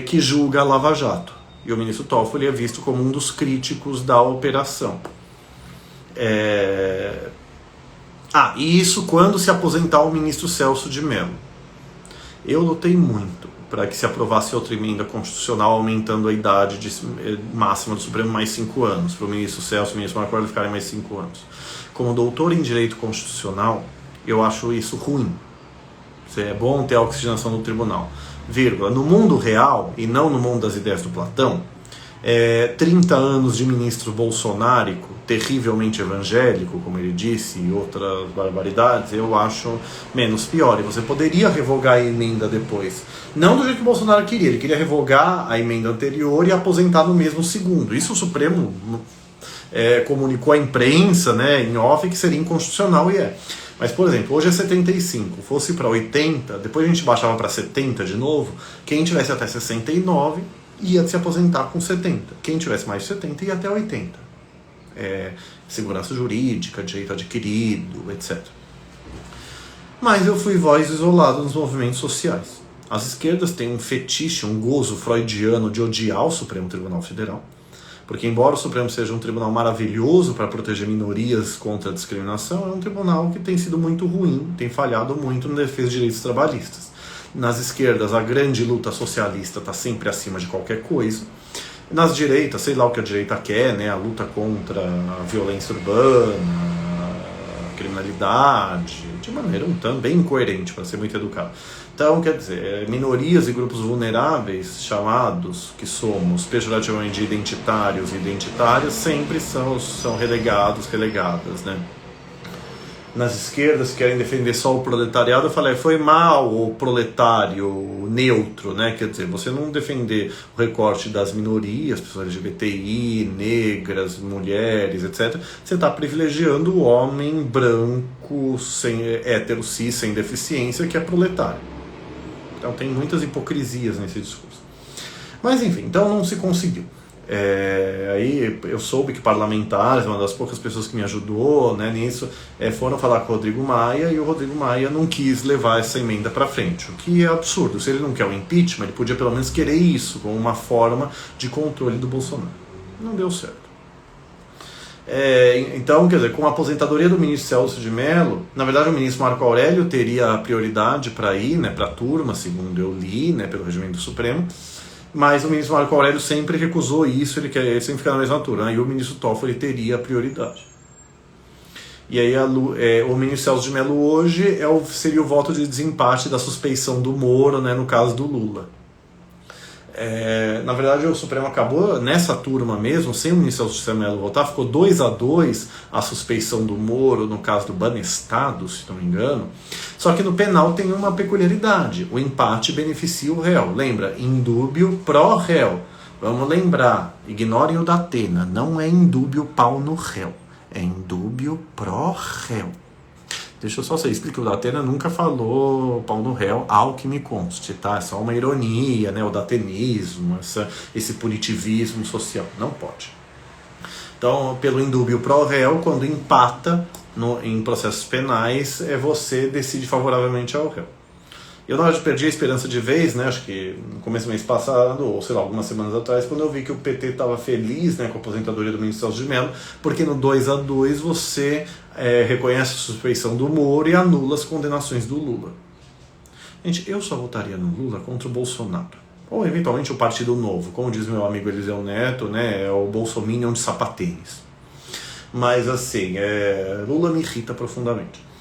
que julga a Lava Jato. E o ministro Toffoli é visto como um dos críticos da operação. E isso quando se aposentar o ministro Celso de Mello. Eu lutei muito para que se aprovasse outra emenda constitucional aumentando a idade máxima do Supremo mais 5 anos, para o ministro Celso e o ministro Marco Aurélio ficarem mais 5 anos. Como doutor em Direito Constitucional, eu acho isso ruim. É bom ter a oxigenação no tribunal. No mundo real, e não no mundo das ideias do Platão, 30 anos de ministro bolsonárico, terrivelmente evangélico, como ele disse, e outras barbaridades, eu acho menos pior. E você poderia revogar a emenda depois. Não do jeito que o Bolsonaro queria. Ele queria revogar a emenda anterior e aposentar no mesmo segundo. Isso o Supremo comunicou à imprensa, né, em off, que seria inconstitucional, e Mas, por exemplo, hoje é 75, fosse para 80, depois a gente baixava para 70 de novo, quem tivesse até 69 ia se aposentar com 70. Quem tivesse mais de 70 ia até 80. Segurança jurídica, direito adquirido, etc. Mas eu fui voz isolada nos movimentos sociais. As esquerdas têm um fetiche, um gozo freudiano de odiar o Supremo Tribunal Federal, porque embora o Supremo seja um tribunal maravilhoso para proteger minorias contra a discriminação, é um tribunal que tem sido muito ruim, tem falhado muito na defesa de direitos trabalhistas. Nas esquerdas, a grande luta socialista está sempre acima de qualquer coisa. Nas direitas, sei lá o que a direita quer, né? A luta contra a violência urbana, a criminalidade, de maneira um tanto bem incoerente, para ser muito educado. Então, quer dizer, minorias e grupos vulneráveis, chamados, que somos pejorativamente identitários e identitárias, sempre são relegadas, né? Nas esquerdas que querem defender só o proletariado, eu falei, foi mal o proletário neutro, né? Quer dizer, você não defender o recorte das minorias, pessoas LGBTI, negras, mulheres, etc. Você está privilegiando o homem branco, hétero, cis, sem deficiência, que é proletário. Então tem muitas hipocrisias nesse discurso. Mas enfim, então não se conseguiu. Aí eu soube que parlamentares, uma das poucas pessoas que me ajudou, né, nisso, foram falar com o Rodrigo Maia, e o Rodrigo Maia não quis levar essa emenda para frente, o que é absurdo. Se ele não quer o impeachment, ele podia pelo menos querer isso como uma forma de controle do Bolsonaro. Não deu certo. Então, quer dizer, com a aposentadoria do ministro Celso de Mello, na verdade o ministro Marco Aurélio teria a prioridade para ir, né, para a turma, segundo eu li, né, pelo regimento do Supremo. Mas o ministro Marco Aurélio sempre recusou isso, ele sempre fica na mesma altura, né? E o ministro Toffoli teria a prioridade. E aí o ministro Celso de Mello hoje seria o voto de desempate da suspeição do Moro, né, no caso do Lula. Na verdade o Supremo acabou nessa turma mesmo, sem o ministro Celso de Mello votar, ficou 2-2 a suspeição do Moro no caso do Banestado, se não me engano. Só que no penal tem uma peculiaridade, o empate beneficia o réu. Lembra? Indúbio pró réu. Vamos lembrar, ignorem o da Atena, não é indúbio pau no réu, é indúbio pró réu. Deixa eu só explicar que o Datena nunca falou pau no réu, ao que me conste, tá? É só uma ironia, né? O datenismo, esse punitivismo social. Não pode. Então, pelo indúbio pró réu, quando empata em processos penais, você decide favoravelmente ao réu. Eu, na verdade, perdi a esperança de vez, né? Acho que no começo do mês passado, ou sei lá, algumas semanas atrás, quando eu vi que o PT estava feliz, né, com a aposentadoria do ministro Celso de Mello, porque no 2-2 você reconhece a suspeição do Moro e anula as condenações do Lula. Gente, eu só votaria no Lula contra o Bolsonaro. Ou, eventualmente, o Partido Novo. Como diz meu amigo Eliseu Neto, né, é o bolsominion de sapatênis. Mas, assim, Lula me irrita profundamente.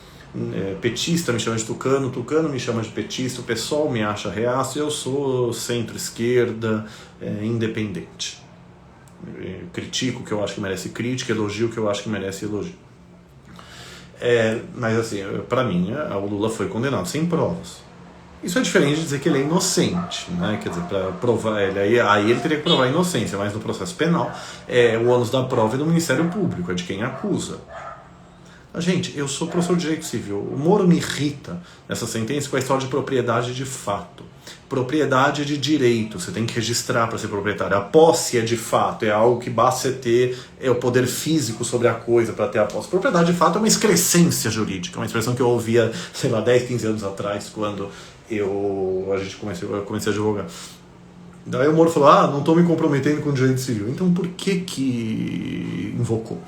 Petista me chama de tucano, tucano me chama de petista, o pessoal me acha reaço, eu sou centro-esquerda, independente. Critico o que eu acho que merece crítica, elogio o que eu acho que merece elogio. Mas assim, para mim, o Lula foi condenado sem provas. Isso é diferente de dizer que ele é inocente, né? Quer dizer, para provar ele, aí ele teria que provar a inocência, mas no processo penal, o ônus da prova é do Ministério Público, é de quem acusa. Gente, eu sou professor de direito civil. O Moro me irrita nessa sentença com a história de propriedade de fato. Propriedade de direito, você tem que registrar para ser proprietário. A posse é de fato, é algo que basta você ter o poder físico sobre a coisa para ter a posse. Propriedade de fato é uma excrescência jurídica, uma expressão que eu ouvia, sei lá, 10, 15 anos atrás, quando eu comecei a advogar. Daí o Moro falou, não estou me comprometendo com o direito civil. Então por que invocou?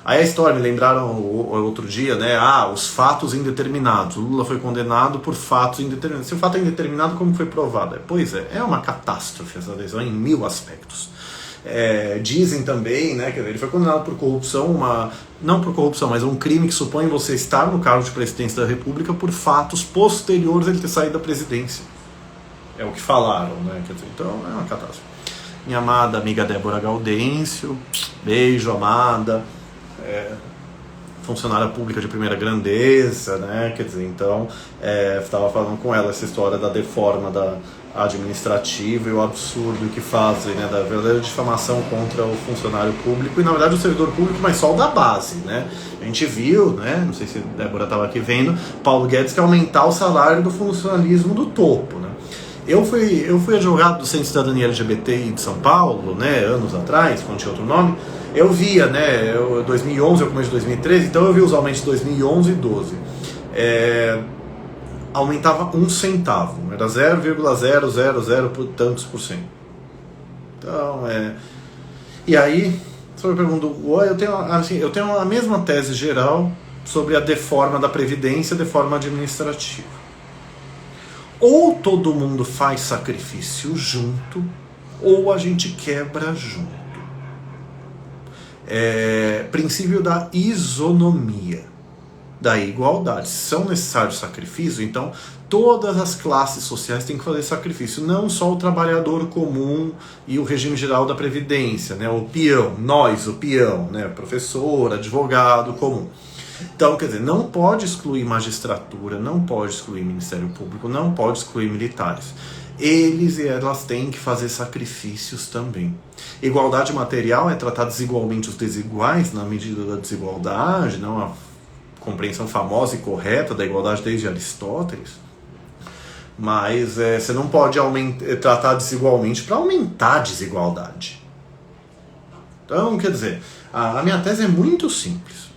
Aí a história, me lembraram outro dia, né? Os fatos indeterminados. O Lula foi condenado por fatos indeterminados. Se o fato é indeterminado, como foi provado? Pois é uma catástrofe essa decisão em 1000 aspectos. Dizem também, né, que ele foi condenado por corrupção, não por corrupção, mas um crime que supõe você estar no cargo de presidência da República por fatos posteriores a ele ter saído da presidência. É o que falaram, né? Quer dizer, então é uma catástrofe. Minha amada amiga Débora Gaudêncio, beijo, amada. Funcionária pública de primeira grandeza, né? Quer dizer, então, estava falando com ela essa história da deforma da administrativa e o absurdo que fazem, né? Da verdadeira difamação contra o funcionário público e, na verdade, o servidor público, mas só o da base, né? A gente viu, né? Não sei se a Débora estava aqui vendo, Paulo Guedes quer aumentar o salário do funcionalismo do topo, né? Eu fui advogado do Centro de Cidadania LGBTI de São Paulo, né? Anos atrás, quando tinha outro nome. Eu via, né, 2011, eu comecei em 2013, então eu vi os aumentos de 2011 e 2012. Aumentava 1 centavo, era 0,000 por tantos por cento. Então, E aí, você me pergunta, eu tenho a mesma tese geral sobre a deforma da Previdência, deforma administrativa. Ou todo mundo faz sacrifício junto, ou a gente quebra junto. Princípio da isonomia, da igualdade. Se são necessários sacrifícios, então todas as classes sociais têm que fazer sacrifício, não só o trabalhador comum e o regime geral da Previdência, né? O peão, nós, o peão, né? Professor, advogado comum. Então, quer dizer, não pode excluir magistratura, não pode excluir Ministério Público, não pode excluir militares. Eles e elas têm que fazer sacrifícios também. Igualdade material é tratar desigualmente os desiguais na medida da desigualdade, não a compreensão famosa e correta da igualdade desde Aristóteles. Mas você não pode tratar desigualmente para aumentar a desigualdade. Então, quer dizer, a minha tese é muito simples.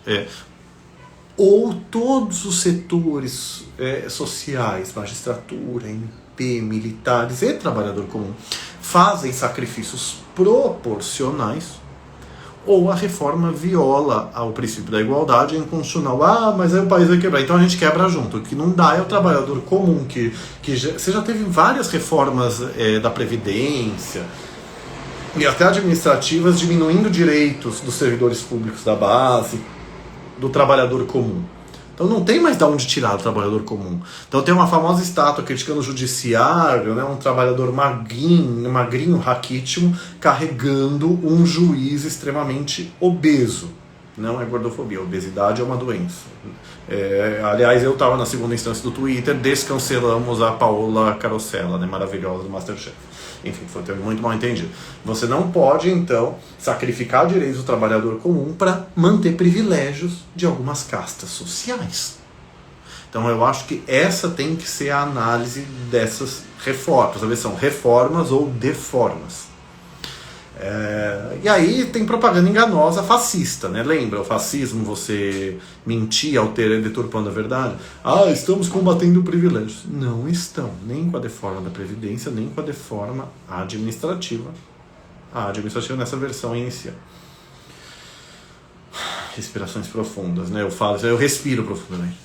Ou todos os setores sociais, magistratura, MP, militares e trabalhador comum, fazem sacrifícios proporcionais, ou a reforma viola o princípio da igualdade, é inconstitucional. Mas aí o país vai quebrar, então a gente quebra junto. O que não dá é o trabalhador comum, você já teve várias reformas da Previdência e até administrativas diminuindo direitos dos servidores públicos da base, do trabalhador comum. Então não tem mais de onde tirar o trabalhador comum. Então tem uma famosa estátua criticando o judiciário, né, um trabalhador magrinho, raquítico, carregando um juiz extremamente obeso. Não é gordofobia, obesidade é uma doença. Aliás, eu estava na segunda instância do Twitter, descancelamos a Paola Carosella, né, maravilhosa do Masterchef. Enfim, foi muito mal entendido. Você não pode, então, sacrificar direitos do trabalhador comum para manter privilégios de algumas castas sociais. Então eu acho que essa tem que ser a análise dessas reformas. Talvez são reformas ou deformas. E aí tem propaganda enganosa fascista, né? Lembra o fascismo, você mentir ao ter deturpando a verdade? Estamos combatendo privilégios. Não estão, nem com a deforma da Previdência, nem com a deforma administrativa. A administrativa nessa versão inicial. Respirações profundas, né? Eu respiro profundamente.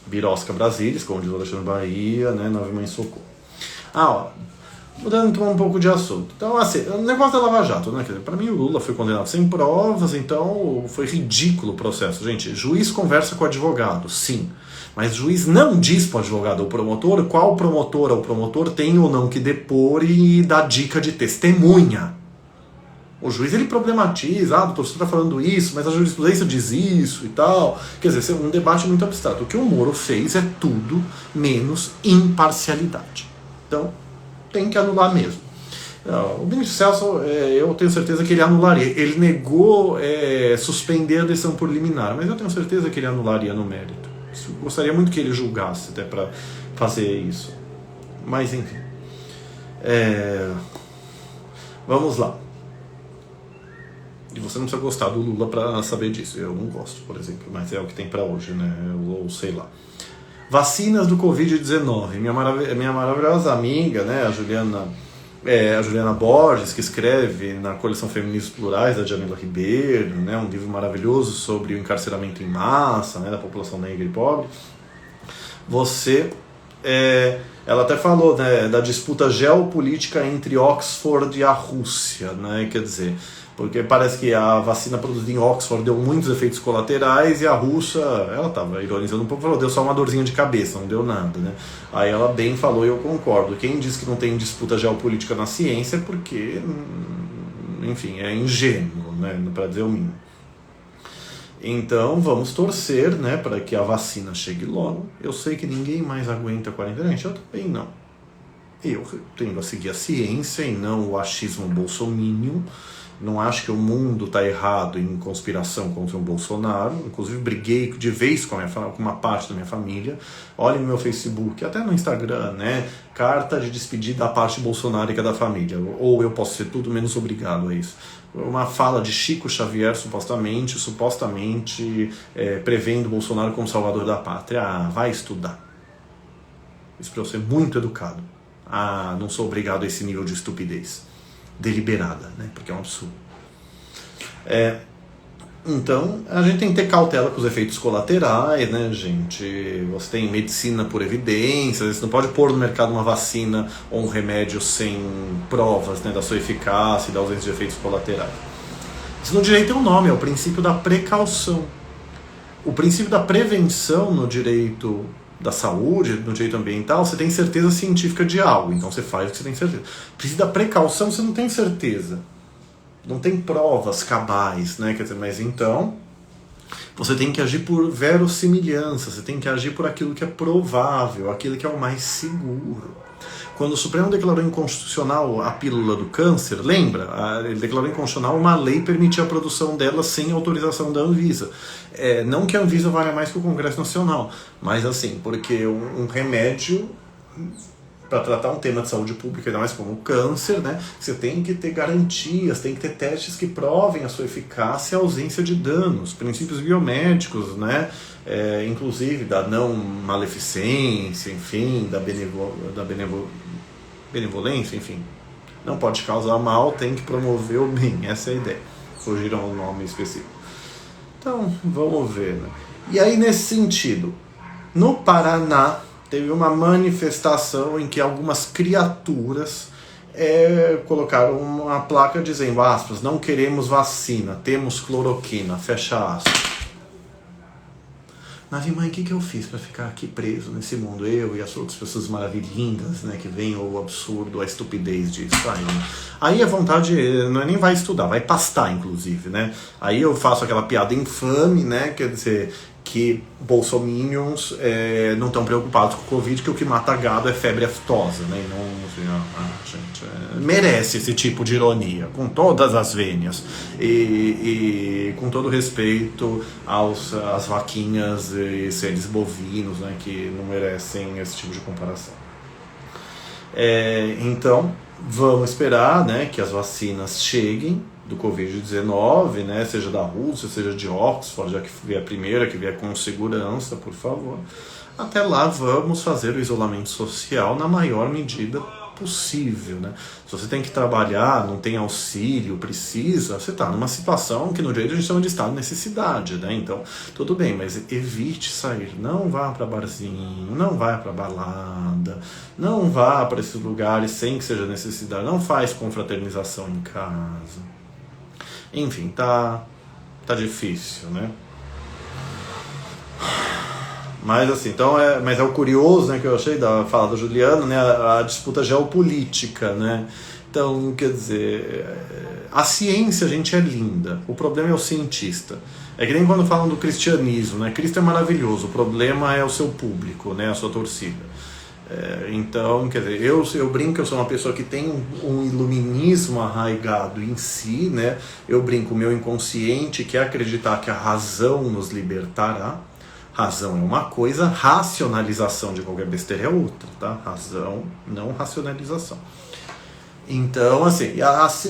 Birosca Brasilis, como diz o Alexandre Bahia, né? Nove Mães Socorro. Mudando um pouco de assunto. Então, assim, o negócio da Lava Jato, né? Para mim, o Lula foi condenado sem provas, então foi ridículo o processo. Gente, juiz conversa com o advogado, sim. Mas juiz não diz para o advogado ou promotor qual promotora ou promotor tem ou não que depor e dá dica de testemunha. O juiz, ele problematiza, doutor, você está falando isso, mas a jurisprudência diz isso e tal. Quer dizer, é um debate muito abstrato. O que o Moro fez é tudo menos imparcialidade. Então, tem que anular mesmo. O ministro Celso, eu tenho certeza que ele anularia. Ele negou suspender a decisão por liminar, mas eu tenho certeza que ele anularia no mérito. Gostaria muito que ele julgasse até para fazer isso. Mas, enfim. Vamos lá. E você não precisa gostar do Lula para saber disso. Eu não gosto, por exemplo, mas é o que tem para hoje, né? Ou sei lá. Vacinas do Covid-19. Minha maravilhosa amiga, né, a Juliana Borges, que escreve na coleção Feminismos Plurais, da Jamila Ribeiro, né, um livro maravilhoso sobre o encarceramento em massa, né, da população negra e pobre. Ela até falou, né, da disputa geopolítica entre Oxford e a Rússia, né, quer dizer, porque parece que a vacina produzida em Oxford deu muitos efeitos colaterais e a russa, ela estava ironizando um pouco, falou, deu só uma dorzinha de cabeça, não deu nada, né? Aí ela bem falou e eu concordo. Quem diz que não tem disputa geopolítica na ciência é porque, enfim, é ingênuo, né, para dizer o mínimo. Então vamos torcer, né, para que a vacina chegue logo. Eu sei que ninguém mais aguenta a quarentena, gente, eu também não. Eu tendo a seguir a ciência e não o achismo bolsominion. Não acho que o mundo está errado em conspiração contra o Bolsonaro. Inclusive briguei de vez com uma parte da minha família. Olhem no meu Facebook, até no Instagram, né? Carta de despedida da parte bolsonárica da família. Ou eu posso ser tudo menos obrigado a isso. Uma fala de Chico Xavier, supostamente prevendo o Bolsonaro como salvador da pátria. Vai estudar. Isso para eu ser muito educado. Não sou obrigado a esse nível de estupidez deliberada, né? Porque é um absurdo. Então, a gente tem que ter cautela com os efeitos colaterais, né, gente? Você tem medicina por evidência, você não pode pôr no mercado uma vacina ou um remédio sem provas, né, da sua eficácia e da ausência de efeitos colaterais. Isso no direito tem um nome, é o princípio da precaução. O princípio da prevenção no direito da saúde, no direito ambiental, você tem certeza científica de algo, então você faz o que você tem certeza. O princípio da precaução, você não tem certeza. Não tem provas cabais, né? Quer dizer, mas então você tem que agir por verossimilhança, você tem que agir por aquilo que é provável, aquilo que é o mais seguro. Quando o Supremo declarou inconstitucional a pílula do câncer, lembra? Ele declarou inconstitucional uma lei permitir a produção dela sem autorização da Anvisa. Não que a Anvisa valha mais que o Congresso Nacional, mas assim, porque um remédio para tratar um tema de saúde pública, ainda mais como o câncer, né, você tem que ter garantias, tem que ter testes que provem a sua eficácia e a ausência de danos, princípios biomédicos, né, inclusive da não maleficência, enfim, da benevolência, enfim. Não pode causar mal, tem que promover o bem, essa é a ideia. Fugiram o nome específico. Então, vamos ver, né. E aí, nesse sentido, no Paraná, teve uma manifestação em que algumas criaturas colocaram uma placa dizendo, aspas, não queremos vacina, temos cloroquina, fecha aspas. Mas, mãe, o que eu fiz para ficar aqui preso nesse mundo? Eu e as outras pessoas maravilhindas, né, que veem o absurdo, a estupidez disso. Aí a vontade não é nem vai estudar, vai pastar, inclusive, né? Aí eu faço aquela piada infame, né, quer dizer, que bolsominions não estão preocupados com o Covid, que o que mata gado é febre aftosa, né? E não, assim, gente, merece esse tipo de ironia, com todas as vênias, e com todo respeito às vaquinhas e seres bovinos, né, que não merecem esse tipo de comparação. Então, vamos esperar, né, que as vacinas cheguem do Covid-19, né, seja da Rússia, seja de Oxford, já que vier a primeira, que vier com segurança, por favor. Até lá vamos fazer o isolamento social na maior medida possível, né? Se você tem que trabalhar, não tem auxílio, precisa, você está numa situação que no direito a gente chama de estado de necessidade, né? Então, tudo bem, mas evite sair, não vá para barzinho, não vá para balada, não vá para esses lugares sem que seja necessidade, não faz confraternização em casa. Enfim, tá difícil, né? Mas assim, então mas é o curioso, né, que eu achei da fala do Juliano, né, a disputa geopolítica, né? Então, quer dizer, a ciência, gente, é linda. O problema é o cientista. É que nem quando falam do cristianismo, né? Cristo é maravilhoso, o problema é o seu público, né, a sua torcida. Então, quer dizer, eu brinco que eu sou uma pessoa que tem um iluminismo arraigado em si, né? Eu brinco, o meu inconsciente quer acreditar que a razão nos libertará. Razão é uma coisa, racionalização de qualquer besteira é outra, tá? Razão, não racionalização. Então, assim,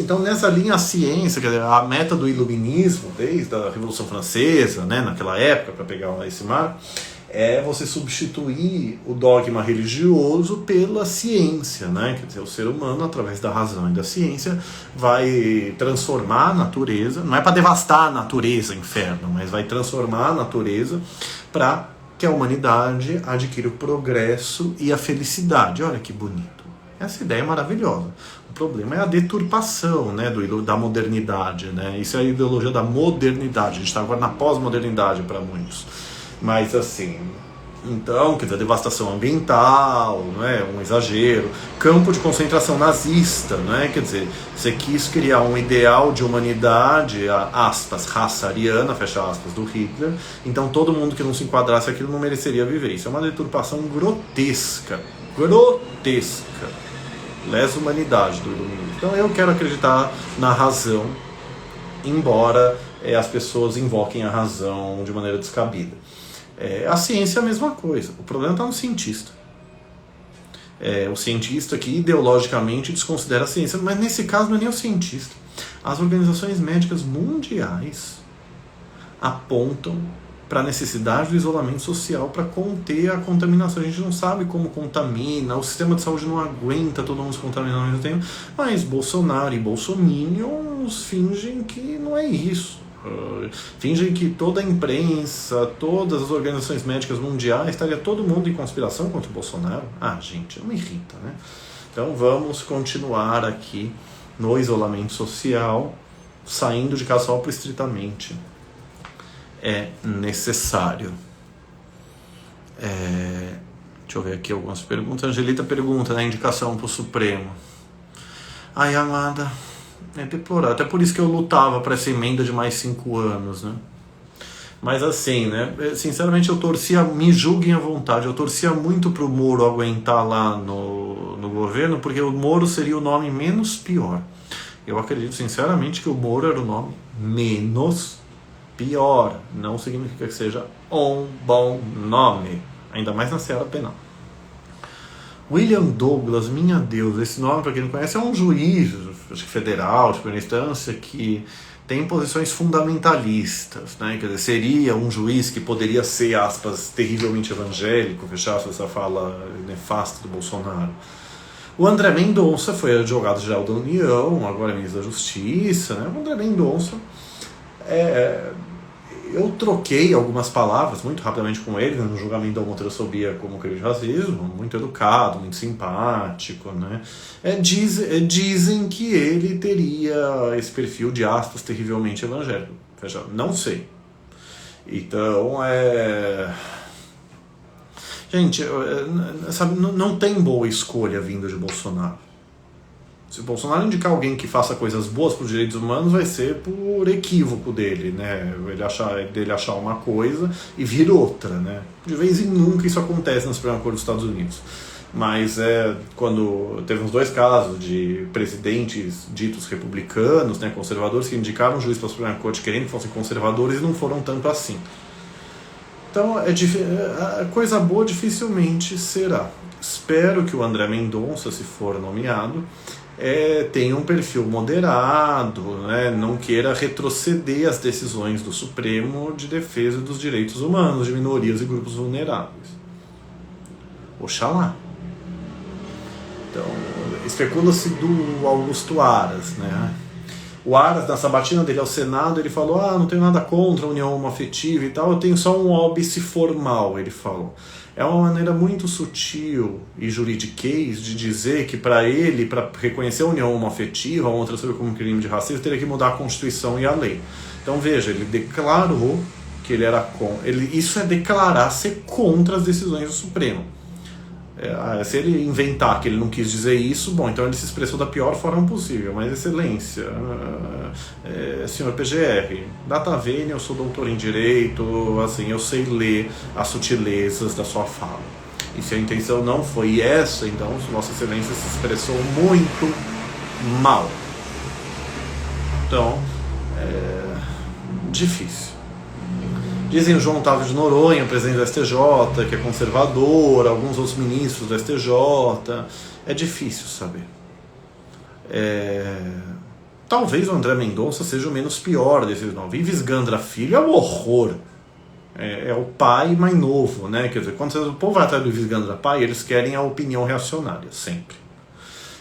então nessa linha a ciência, quer dizer, a meta do iluminismo, desde a Revolução Francesa, né, naquela época, para pegar esse marco, é você substituir o dogma religioso pela ciência, né? Quer dizer, o ser humano, através da razão e da ciência, vai transformar a natureza, não é para devastar a natureza, inferno, mas vai transformar a natureza para que a humanidade adquira o progresso e a felicidade. Olha que bonito. Essa ideia é maravilhosa. O problema é a deturpação, né, da modernidade, né? Isso é a ideologia da modernidade. A gente está agora na pós-modernidade para muitos. Mas assim, então, quer dizer, devastação ambiental, não é um exagero, campo de concentração nazista, não é? Quer dizer, você quis criar um ideal de humanidade, aspas, raça ariana, fecha aspas, do Hitler, então todo mundo que não se enquadrasse aquilo não mereceria viver. Isso é uma deturpação grotesca, lesa humanidade do iluminismo. Então eu quero acreditar na razão, embora as pessoas invoquem a razão de maneira descabida. A ciência é a mesma coisa. O problema está no cientista. O cientista que ideologicamente desconsidera a ciência, mas nesse caso não é nem o cientista. As organizações médicas mundiais apontam para a necessidade do isolamento social para conter a contaminação. A gente não sabe como contamina, o sistema de saúde não aguenta todo mundo se contaminar ao mesmo tempo, mas Bolsonaro e bolsominions fingem que não é isso. Fingem que toda a imprensa, todas as organizações médicas mundiais, estaria todo mundo em conspiração contra o Bolsonaro. Ah, gente, não me irrita, né? Então vamos continuar aqui no isolamento social, saindo de casa só por estritamente é necessário. Deixa eu ver aqui algumas perguntas. A Angelita pergunta, né, indicação para o Supremo. Ai, amada, é deplorável. Até por isso que eu lutava para essa emenda de mais 5 anos, né? Mas assim, né, sinceramente eu torcia, me julguem à vontade, eu torcia muito pro Moro aguentar lá no governo, porque o Moro seria o nome menos pior. Eu acredito sinceramente que o Moro era o nome menos pior. Não significa que seja um bom nome, ainda mais na seara penal. William Douglas, minha Deus, esse nome, para quem não conhece, é um juiz, acho que federal, de primeira instância, que tem posições fundamentalistas, né? Quer dizer, seria um juiz que poderia ser, aspas, terrivelmente evangélico, fechar essa fala nefasta do Bolsonaro. O André Mendonça foi advogado-geral da União, agora é ministro da Justiça, né? O André Mendonça, eu troquei algumas palavras muito rapidamente com ele, né, no julgamento da homotransfobia como crime de racismo, muito educado, muito simpático, né? Dizem que ele teria esse perfil de, aspas, terrivelmente evangélico. Veja, não sei. Então, gente, sabe, não tem boa escolha vinda de Bolsonaro. Se o Bolsonaro indicar alguém que faça coisas boas para os direitos humanos, vai ser por equívoco dele, né? Ele achar uma coisa e vir outra, né? De vez em nunca isso acontece na Suprema Corte dos Estados Unidos. Mas quando teve uns 2 casos de presidentes ditos republicanos, né, conservadores, que indicaram um juiz para a Suprema Corte querendo que fossem conservadores e não foram tanto assim. Então, coisa boa dificilmente será. Espero que o André Mendonça, se for nomeado, tenha um perfil moderado, né, não queira retroceder as decisões do Supremo de defesa dos direitos humanos, de minorias e grupos vulneráveis. Oxalá. Então, especula-se do Augusto Aras, né? O Aras, na sabatina dele ao Senado, ele falou, não tenho nada contra a união homoafetiva e tal, eu tenho só um óbice formal, ele falou. É uma maneira muito sutil e juridiquês de dizer que para ele, para reconhecer a união homoafetiva, a outra sobre como crime de racismo, teria que mudar a Constituição e a lei. Então veja, ele declarou que ele era contra. Isso é declarar ser contra as decisões do Supremo. Se ele inventar que ele não quis dizer isso, bom, então ele se expressou da pior forma possível. Mas, excelência, senhor PGR, data vênia, eu sou doutor em Direito, assim, eu sei ler as sutilezas da sua fala. E se a intenção não foi essa, então Vossa Excelência se expressou muito mal. Então, difícil. Dizem o João Otávio de Noronha, presidente do STJ, que é conservador, alguns outros ministros do STJ. É difícil saber. Talvez o André Mendonça seja o menos pior desses 9. Ives Gandra Filho é um horror. É o pai mais novo, né? Quer dizer, quando o povo vai atrás do Ives Gandra pai, eles querem a opinião reacionária, sempre.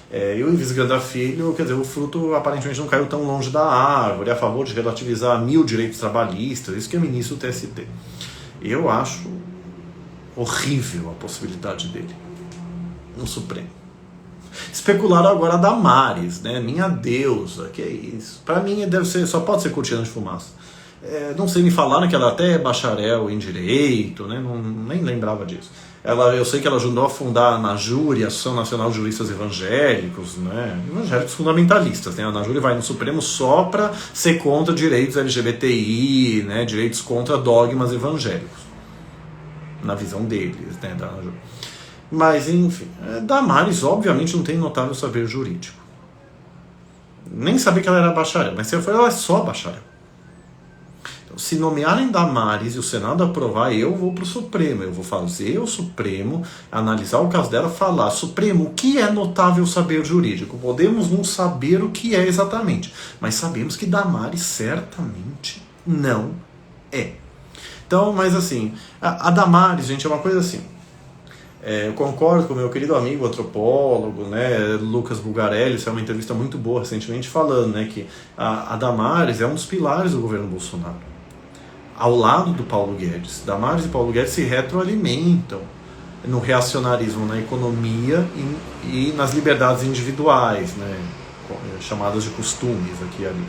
E o Ives Gandra Filho, quer dizer, o fruto aparentemente não caiu tão longe da árvore, é a favor de relativizar 1000 direitos trabalhistas, isso que é ministro do TST. Eu acho horrível a possibilidade dele no Supremo. Especularam agora a Damares, né? Minha deusa, que é isso? Pra mim só pode ser cortina de fumaça. Não sei, me falaram que ela até é bacharel em Direito, né? Nem lembrava disso. Eu sei que ela ajudou a fundar a Najuri, a Associação Nacional de Juristas Evangélicos, né? Evangélicos fundamentalistas, né? A Najuri vai no Supremo só para ser contra direitos LGBTI, né? Direitos contra dogmas evangélicos, na visão deles, né? Da Najuri. Mas, enfim, Damares obviamente não tem notável saber jurídico. Nem sabia que ela era bacharel, mas se for, ela é só bacharel. Se nomearem Damares e o Senado aprovar, eu vou para o Supremo. Eu vou fazer o Supremo, analisar o caso dela, falar, Supremo, o que é notável saber jurídico? Podemos não saber o que é exatamente, mas sabemos que Damares certamente não é. Então, mas assim, a Damares, gente, é uma coisa assim. Eu concordo com o meu querido amigo antropólogo, né, Lucas Bulgarelli, isso é uma entrevista muito boa recentemente, falando, né, que a Damares é um dos pilares do governo Bolsonaro, ao lado do Paulo Guedes. Damares e Paulo Guedes se retroalimentam no reacionarismo, na economia e nas liberdades individuais, né, chamadas de costumes aqui e ali.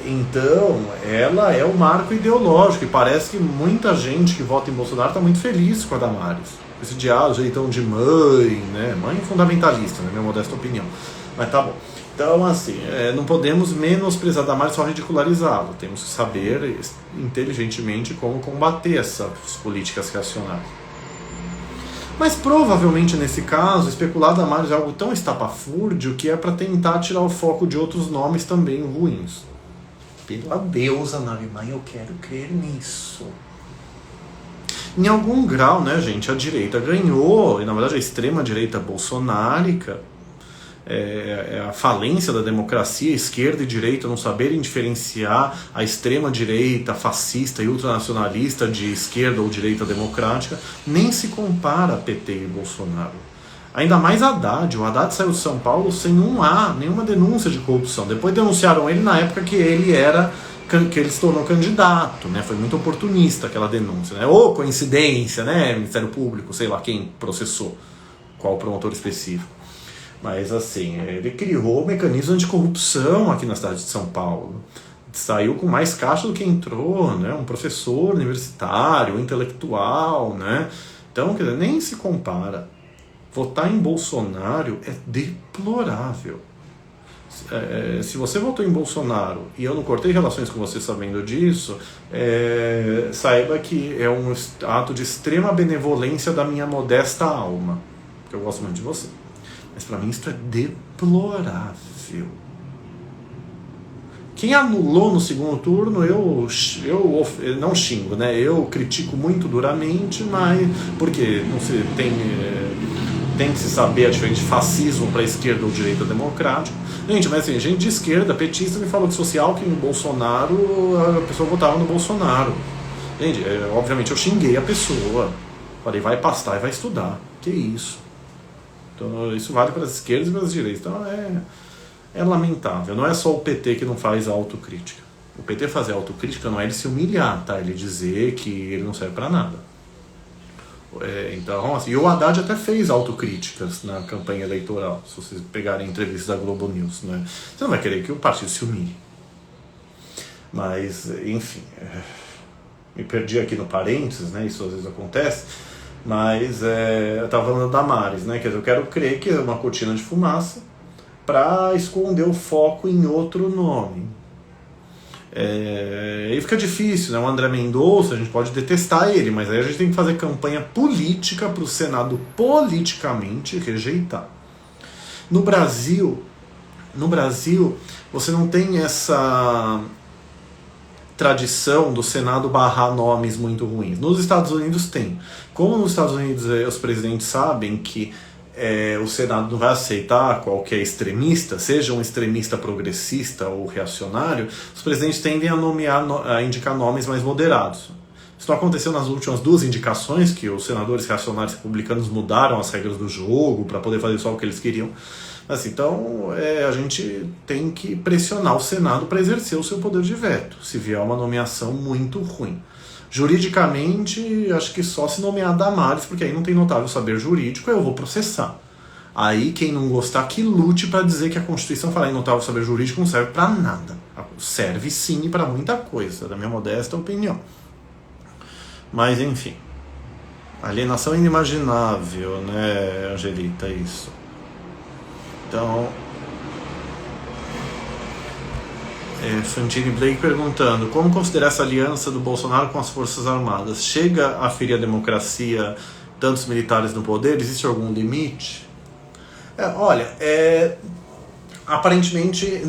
Então, ela é o marco ideológico, e parece que muita gente que vota em Bolsonaro está muito feliz com a Damares. Esse diálogo, jeitão de mãe, né? Mãe fundamentalista, na minha modesta opinião. Mas tá bom. Então, assim, não podemos menosprezar a Damares, só ridicularizá-lo. Temos que saber inteligentemente como combater essas políticas reacionárias. Mas provavelmente nesse caso, especular Damares é algo tão estapafúrdio que é para tentar tirar o foco de outros nomes também ruins. Pela deusa, Narimã, eu quero crer nisso. Em algum grau, né, gente, a direita ganhou, e na verdade a extrema-direita bolsonárica, a falência da democracia, esquerda e direita não saberem diferenciar a extrema-direita fascista e ultranacionalista de esquerda ou direita democrática, nem se compara a PT e Bolsonaro. Ainda mais Haddad. O Haddad saiu de São Paulo sem nenhuma denúncia de corrupção. Depois denunciaram ele na época que ele se tornou candidato, né? Foi muito oportunista aquela denúncia, né? Ou coincidência, né? Ministério Público, sei lá quem processou, qual promotor específico. Mas assim, ele criou mecanismos anticorrupção aqui na cidade de São Paulo. Saiu com mais caixa do que entrou, né? Um professor universitário, um intelectual, né? Então, quer dizer, nem se compara. Votar em Bolsonaro é deplorável. Se você votou em Bolsonaro e eu não cortei relações com você sabendo disso, saiba que é um ato de extrema benevolência da minha modesta alma, porque eu gosto muito de você. Mas para mim isso é deplorável. Quem anulou no segundo turno, eu não xingo, né? Eu critico muito duramente, mas porque não se tem que se saber a diferença de fascismo para esquerda ou direita democrática. Gente, mas assim, gente de esquerda, petista, me falou que social que no Bolsonaro, a pessoa votava no Bolsonaro. Gente, obviamente eu xinguei a pessoa. Falei, vai pastar e vai estudar. Que isso? Então, isso vale para as esquerdas e para as direitas. Então é lamentável. Não é só o PT que não faz autocrítica. O PT fazer autocrítica não é ele se humilhar, tá? Ele dizer que ele não serve para nada. Então, assim, e o Haddad até fez autocríticas na campanha eleitoral. Se vocês pegarem entrevistas da Globo News, né? Você não vai querer que o partido se humilhe. Mas, enfim, me perdi aqui no parênteses, né? Isso às vezes acontece. Mas eu estava falando da Damares, né? Quer dizer, eu quero crer que é uma cortina de fumaça para esconder o foco em outro nome. Aí fica difícil, né? O André Mendonça, a gente pode detestar ele, mas aí a gente tem que fazer campanha política para o Senado politicamente rejeitar. No Brasil, você não tem essa tradição do Senado barrar nomes muito ruins. Nos Estados Unidos tem. Como nos Estados Unidos os presidentes sabem que o Senado não vai aceitar qualquer extremista, seja um extremista progressista ou reacionário, os presidentes tendem a indicar nomes mais moderados. Isso não aconteceu nas últimas duas indicações, que os senadores reacionários republicanos mudaram as regras do jogo para poder fazer só o que eles queriam. Assim, então, a gente tem que pressionar o Senado para exercer o seu poder de veto, se vier uma nomeação muito ruim. Juridicamente, acho que só se nomear Damares, porque aí não tem notável saber jurídico, eu vou processar. Aí, quem não gostar, que lute para dizer que a Constituição fala em notável saber jurídico não serve para nada. Serve sim para muita coisa, da minha modesta opinião. Mas, enfim. Alienação inimaginável, né, Angelita, isso. Então, Fantini Blake perguntando: como considerar essa aliança do Bolsonaro com as Forças Armadas? Chega a ferir a democracia, tantos militares no poder? Existe algum limite? Aparentemente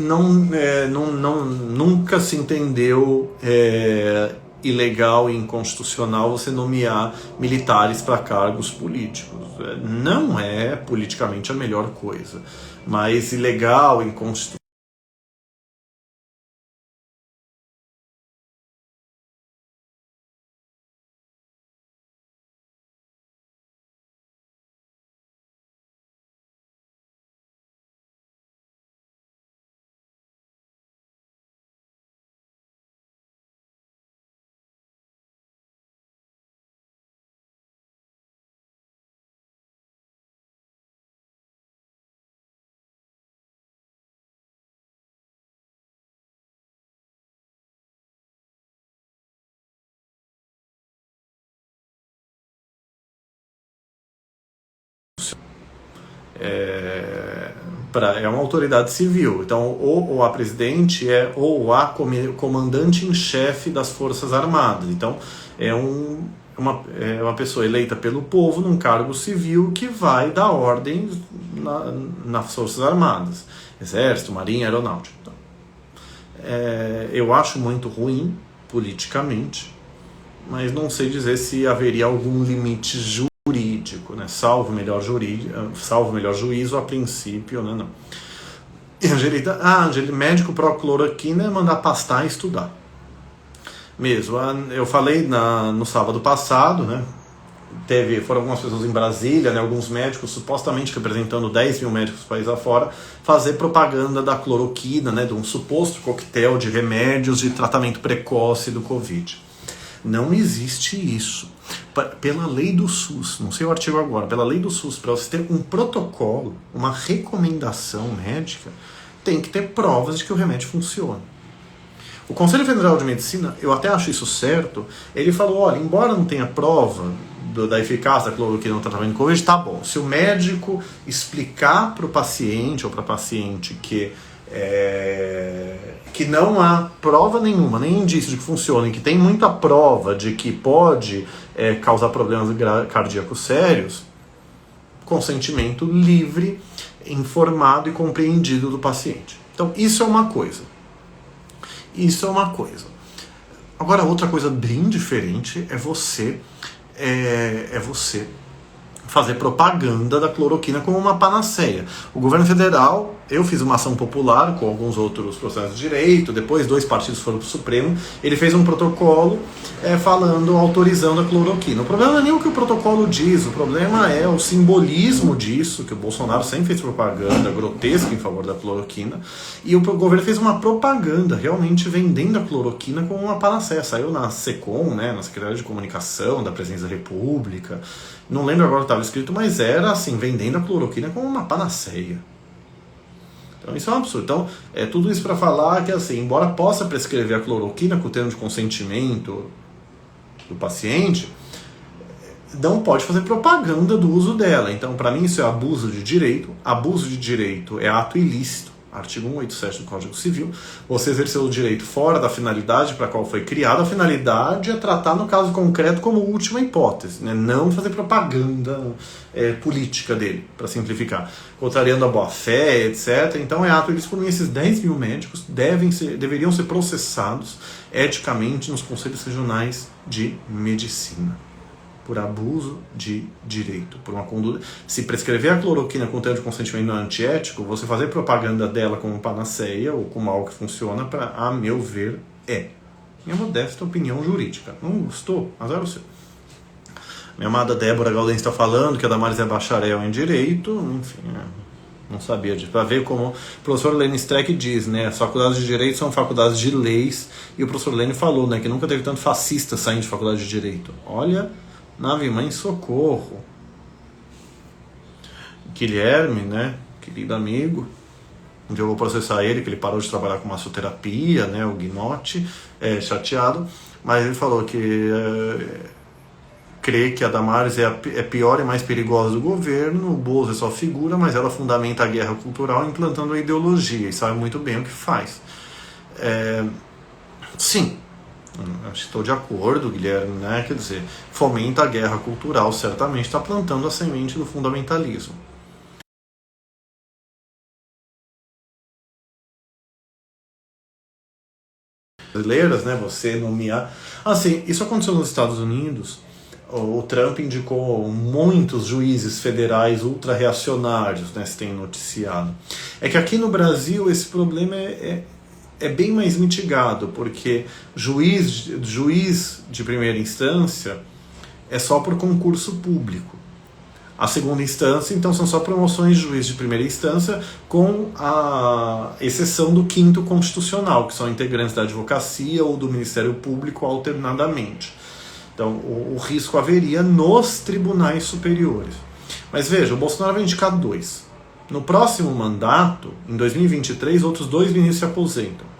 nunca se entendeu ilegal e inconstitucional você nomear militares para cargos políticos. Não é politicamente a melhor coisa, mas ilegal, inconstitucional É uma autoridade civil. Então, ou a presidente ou a comandante em chefe das Forças Armadas. Então, é uma pessoa eleita pelo povo num cargo civil que vai dar ordem nas Forças Armadas, Exército, Marinha, Aeronáutica. Então, eu acho muito ruim politicamente, mas não sei dizer se haveria algum limite jurídico, né? Salvo melhor juízo a princípio, né? Não. E médico pró-cloroquina é mandar pastar e estudar. Mesmo, eu falei no sábado passado, né? Foram algumas pessoas em Brasília, né, alguns médicos, supostamente representando 10 mil médicos do país afora, fazer propaganda da cloroquina, né, de um suposto coquetel de remédios de tratamento precoce do Covid. Não existe isso. Pela lei do SUS, não sei o artigo agora, pela lei do SUS, para você ter um protocolo, uma recomendação médica, tem que ter provas de que o remédio funciona. O Conselho Federal de Medicina, eu até acho isso certo, ele falou, olha, embora não tenha prova da eficácia da cloroquina no tratamento do Covid, tá bom. Se o médico explicar para o paciente ou para a paciente que não há prova nenhuma, nem indício de que funcione, que tem muita prova de que pode causar problemas cardíacos sérios, consentimento livre, informado e compreendido do paciente. Então, isso é uma coisa. Agora, outra coisa bem diferente é você fazer propaganda da cloroquina como uma panaceia. O governo federal, eu fiz uma ação popular com alguns outros processos de direito, depois 2 partidos foram para o Supremo, ele fez um protocolo autorizando a cloroquina. O problema não é nem o que o protocolo diz, o problema é o simbolismo disso, que o Bolsonaro sempre fez propaganda grotesca em favor da cloroquina, e o governo fez uma propaganda realmente vendendo a cloroquina como uma panaceia. Saiu na SECOM, né, na Secretaria de Comunicação da Presidência da República, não lembro agora o que estava escrito, mas era assim, vendendo a cloroquina como uma panaceia. Então isso é um absurdo. Então, tudo isso para falar que, assim, embora possa prescrever a cloroquina com o termo de consentimento do paciente, não pode fazer propaganda do uso dela. Então, para mim, isso é abuso de direito. Abuso de direito é ato ilícito. Artigo 187 do Código Civil. Você exerceu o direito fora da finalidade para a qual foi criado. A finalidade é tratar no caso concreto como última hipótese, né? Não fazer propaganda política dele, para simplificar. Contrariando a boa-fé, etc. Então é ato ilícito. Por mim, esses 10 mil médicos deveriam ser processados eticamente nos conselhos regionais de medicina. Por abuso de direito, por uma conduta. Se prescrever a cloroquina com termo de consentimento antiético, você fazer propaganda dela como panaceia ou como algo que funciona, a meu ver, minha modesta opinião jurídica. Não gostou? Azar o seu. Minha amada Débora Gaudense está falando que a Damares é bacharel em direito, enfim, não sabia disso. Para ver como o professor Lênin Streck diz, né? As faculdades de direito são faculdades de leis, e o professor Lênin falou, né, que nunca teve tanto fascista saindo de faculdade de direito. Olha, Nave Mãe, socorro. Guilherme, né, querido amigo, um dia eu vou processar ele, que ele parou de trabalhar com massoterapia, né, o Guinotti, chateado, mas ele falou que crê que a Damares é pior e mais perigosa do governo, o Bozo é só figura, mas ela fundamenta a guerra cultural implantando a ideologia, e sabe muito bem o que faz. Sim, estou de acordo, Guilherme, né? Quer dizer, fomenta a guerra cultural, certamente está plantando a semente do fundamentalismo. Brasileiras, né? Você nomear. Assim, isso aconteceu nos Estados Unidos. O Trump indicou muitos juízes federais ultra-reacionários, né? Se tem noticiado. É que aqui no Brasil esse problema é bem mais mitigado, porque juiz de primeira instância é só por concurso público. A segunda instância, então, são só promoções de juiz de primeira instância, com a exceção do 5º constitucional, que são integrantes da advocacia ou do Ministério Público alternadamente. Então, o risco haveria nos tribunais superiores. Mas veja, o Bolsonaro vai indicar 2. No próximo mandato, em 2023, outros 2 ministros se aposentam.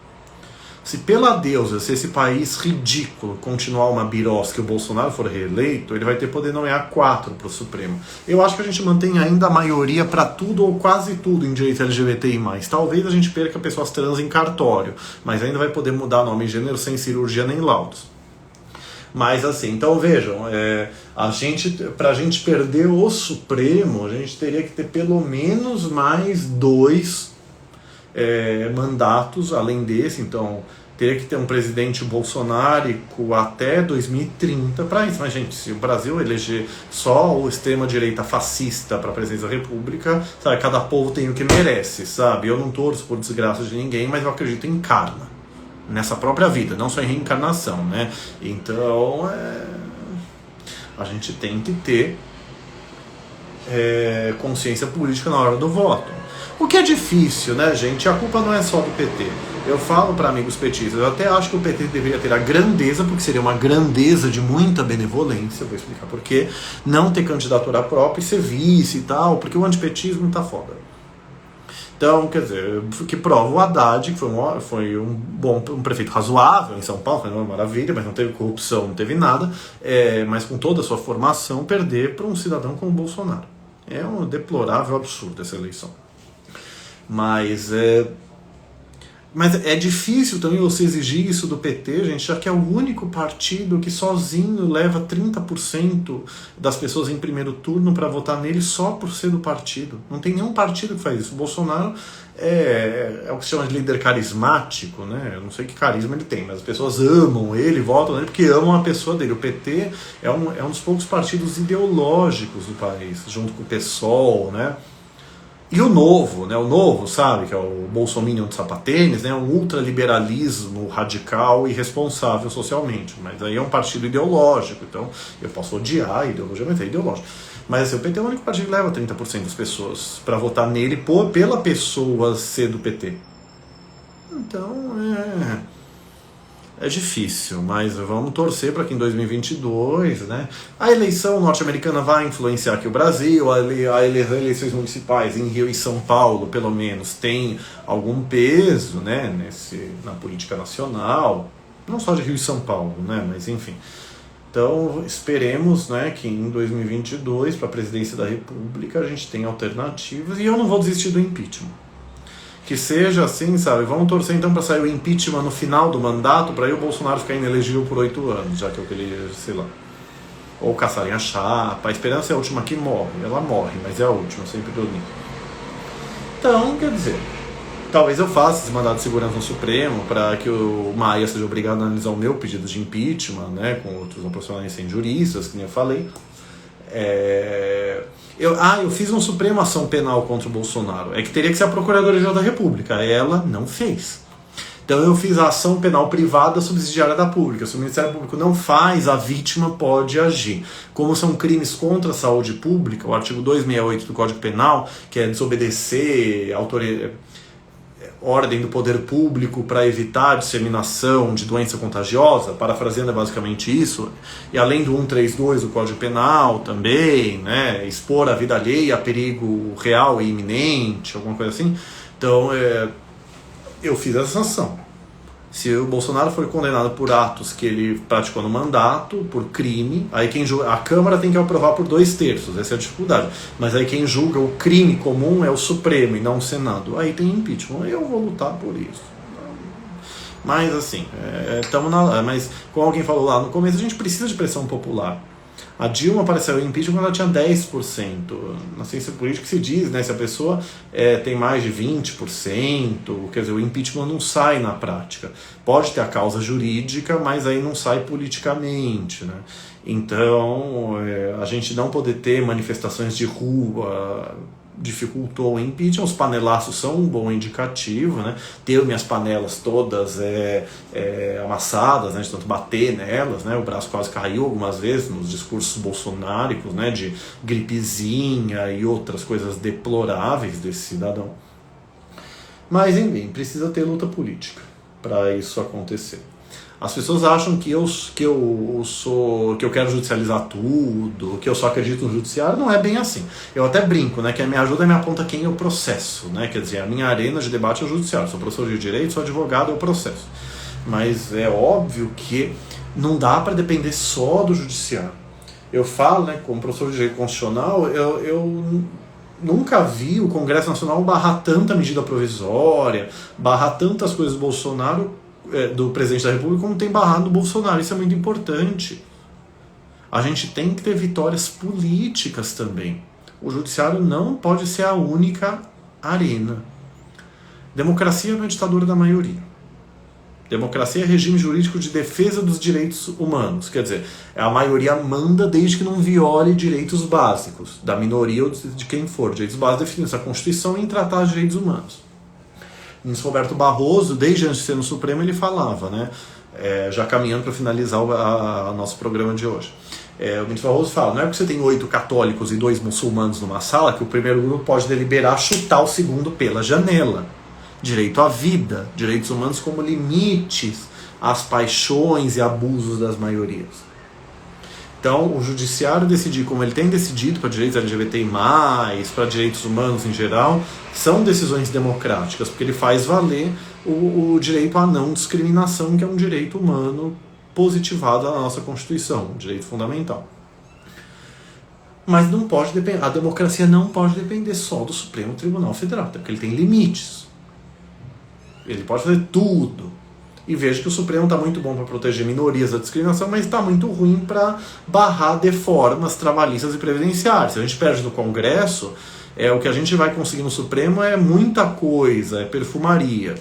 Se pela deusa, se esse país ridículo continuar uma birosca e o Bolsonaro for reeleito, ele vai ter poder nomear 4 para o Supremo. Eu acho que a gente mantém ainda a maioria para tudo ou quase tudo em direito LGBTI+. Talvez a gente perca pessoas trans em cartório, mas ainda vai poder mudar nome e gênero sem cirurgia nem laudos. Mas assim, então vejam, pra gente perder o Supremo, a gente teria que ter pelo menos mais 2 mandatos além desse. Então teria que ter um presidente bolsonárico até 2030 para isso. Mas gente, se o Brasil eleger só o extrema-direita fascista para a presidência da República, sabe, cada povo tem o que merece, sabe? Eu não torço por desgraça de ninguém, mas eu acredito em karma nessa própria vida, não só em reencarnação, né? Então a gente tem que ter consciência política na hora do voto. O que é difícil, né, gente? A culpa não é só do PT. Eu falo para amigos petistas, eu até acho que o PT deveria ter a grandeza, porque seria uma grandeza de muita benevolência, vou explicar por quê, não ter candidatura própria e ser vice e tal, porque o antipetismo tá foda. Então, quer dizer, que prova o Haddad, que foi um prefeito razoável em São Paulo, foi uma maravilha, mas não teve corrupção, não teve nada, mas com toda a sua formação, perder para um cidadão como o Bolsonaro. É um deplorável absurdo essa eleição. Mas é difícil também você exigir isso do PT, gente, já que é o único partido que sozinho leva 30% das pessoas em primeiro turno para votar nele só por ser do partido. Não tem nenhum partido que faz isso. O Bolsonaro é o que se chama de líder carismático, né? Eu não sei que carisma ele tem, mas as pessoas amam ele, votam nele porque amam a pessoa dele. O PT é um dos poucos partidos ideológicos do país, junto com o PSOL, né? E o Novo, né? O Novo, sabe, que é o bolsominion de sapatênis, né? Um ultraliberalismo radical e responsável socialmente. Mas aí é um partido ideológico, então eu posso odiar a ideologia, mas é ideológico. Mas assim, o PT é o único partido que leva 30% das pessoas para votar nele pela pessoa ser do PT. Então é difícil, mas vamos torcer para que em 2022, né, a eleição norte-americana vai influenciar aqui o Brasil, as eleições municipais em Rio e São Paulo, pelo menos, tem algum peso, né, na política nacional, não só de Rio e São Paulo, né, mas enfim. Então esperemos, né, que em 2022, para a presidência da República, a gente tenha alternativas, e eu não vou desistir do impeachment. Que seja assim, sabe? Vamos torcer então para sair o impeachment no final do mandato, para aí o Bolsonaro ficar inelegível por 8 anos, já que é o que ele, sei lá. Ou caçarem a chapa. A esperança é a última que morre. Ela morre, mas é a última, sempre do nível. Então, quer dizer, talvez eu faça esse mandado de segurança no Supremo para que o Maia seja obrigado a analisar o meu pedido de impeachment, né? Com outros não profissionais sem juristas, que nem eu falei. Eu fiz uma suprema ação penal contra o Bolsonaro. É que teria que ser a Procuradoria-Geral da República. Ela não fez. Então eu fiz a ação penal privada subsidiária da pública. Se o Ministério Público não faz, a vítima pode agir. Como são crimes contra a saúde pública, o artigo 268 do Código Penal, que é desobedecer ordem do poder público para evitar a disseminação de doença contagiosa, parafraseando é basicamente isso, e além do 132 do Código Penal também, né, expor a vida alheia a perigo real e iminente, alguma coisa assim. Então eu fiz essa sanção. Se o Bolsonaro for condenado por atos que ele praticou no mandato, por crime, aí a Câmara tem que aprovar por 2/3, essa é a dificuldade. Mas aí quem julga o crime comum é o Supremo e não o Senado. Aí tem impeachment, eu vou lutar por isso. Mas assim, mas como alguém falou lá no começo, a gente precisa de pressão popular. A Dilma apareceu em impeachment quando ela tinha 10%. Na ciência política se diz, né, se a pessoa tem mais de 20%, quer dizer, o impeachment não sai na prática. Pode ter a causa jurídica, mas aí não sai politicamente, né? Então, a gente não poder ter manifestações de rua dificultou o impeachment. Os panelaços são um bom indicativo, né? Ter minhas panelas todas amassadas, né? De tanto bater nelas, né? O braço quase caiu algumas vezes nos discursos bolsonáricos, né? De gripezinha e outras coisas deploráveis desse cidadão. Mas enfim, precisa ter luta política para isso acontecer. As pessoas acham que eu quero judicializar tudo, que eu só acredito no judiciário. Não é bem assim. Eu até brinco, né, que a minha ajuda me aponta quem eu processo, né? Quer dizer, a minha arena de debate é o judiciário. Sou professor de direito, sou advogado, eu processo. Mas é óbvio que não dá para depender só do judiciário. Eu falo, né, como professor de direito constitucional, eu nunca vi o Congresso Nacional barrar tanta medida provisória, barrar tantas coisas do Bolsonaro, do presidente da República, como tem barrado o Bolsonaro. Isso é muito importante. A gente tem que ter vitórias políticas também. O judiciário não pode ser a única arena. Democracia não é ditadura da maioria. Democracia é regime jurídico de defesa dos direitos humanos. Quer dizer, a maioria manda desde que não viole direitos básicos, da minoria ou de quem for. Direitos básicos definidos na Constituição e em tratados de direitos humanos. Ministro Roberto Barroso, desde antes de ser no Supremo, ele falava, né? Já caminhando para finalizar o nosso programa de hoje. O ministro Barroso fala, não é porque você tem 8 católicos e 2 muçulmanos numa sala que o primeiro grupo pode deliberar chutar o segundo pela janela. Direito à vida, direitos humanos como limites às paixões e abusos das maiorias. Então, o judiciário decidir, como ele tem decidido para direitos LGBTI+, para direitos humanos em geral, são decisões democráticas, porque ele faz valer o direito à não discriminação, que é um direito humano positivado na nossa Constituição, um direito fundamental. Mas não pode depender, a democracia não pode depender só do Supremo Tribunal Federal, até porque ele tem limites. Ele pode fazer tudo. E veja que o Supremo está muito bom para proteger minorias da discriminação, mas está muito ruim para barrar deformas trabalhistas e previdenciárias. Se a gente perde no Congresso, o que a gente vai conseguir no Supremo é muita coisa, é perfumaria.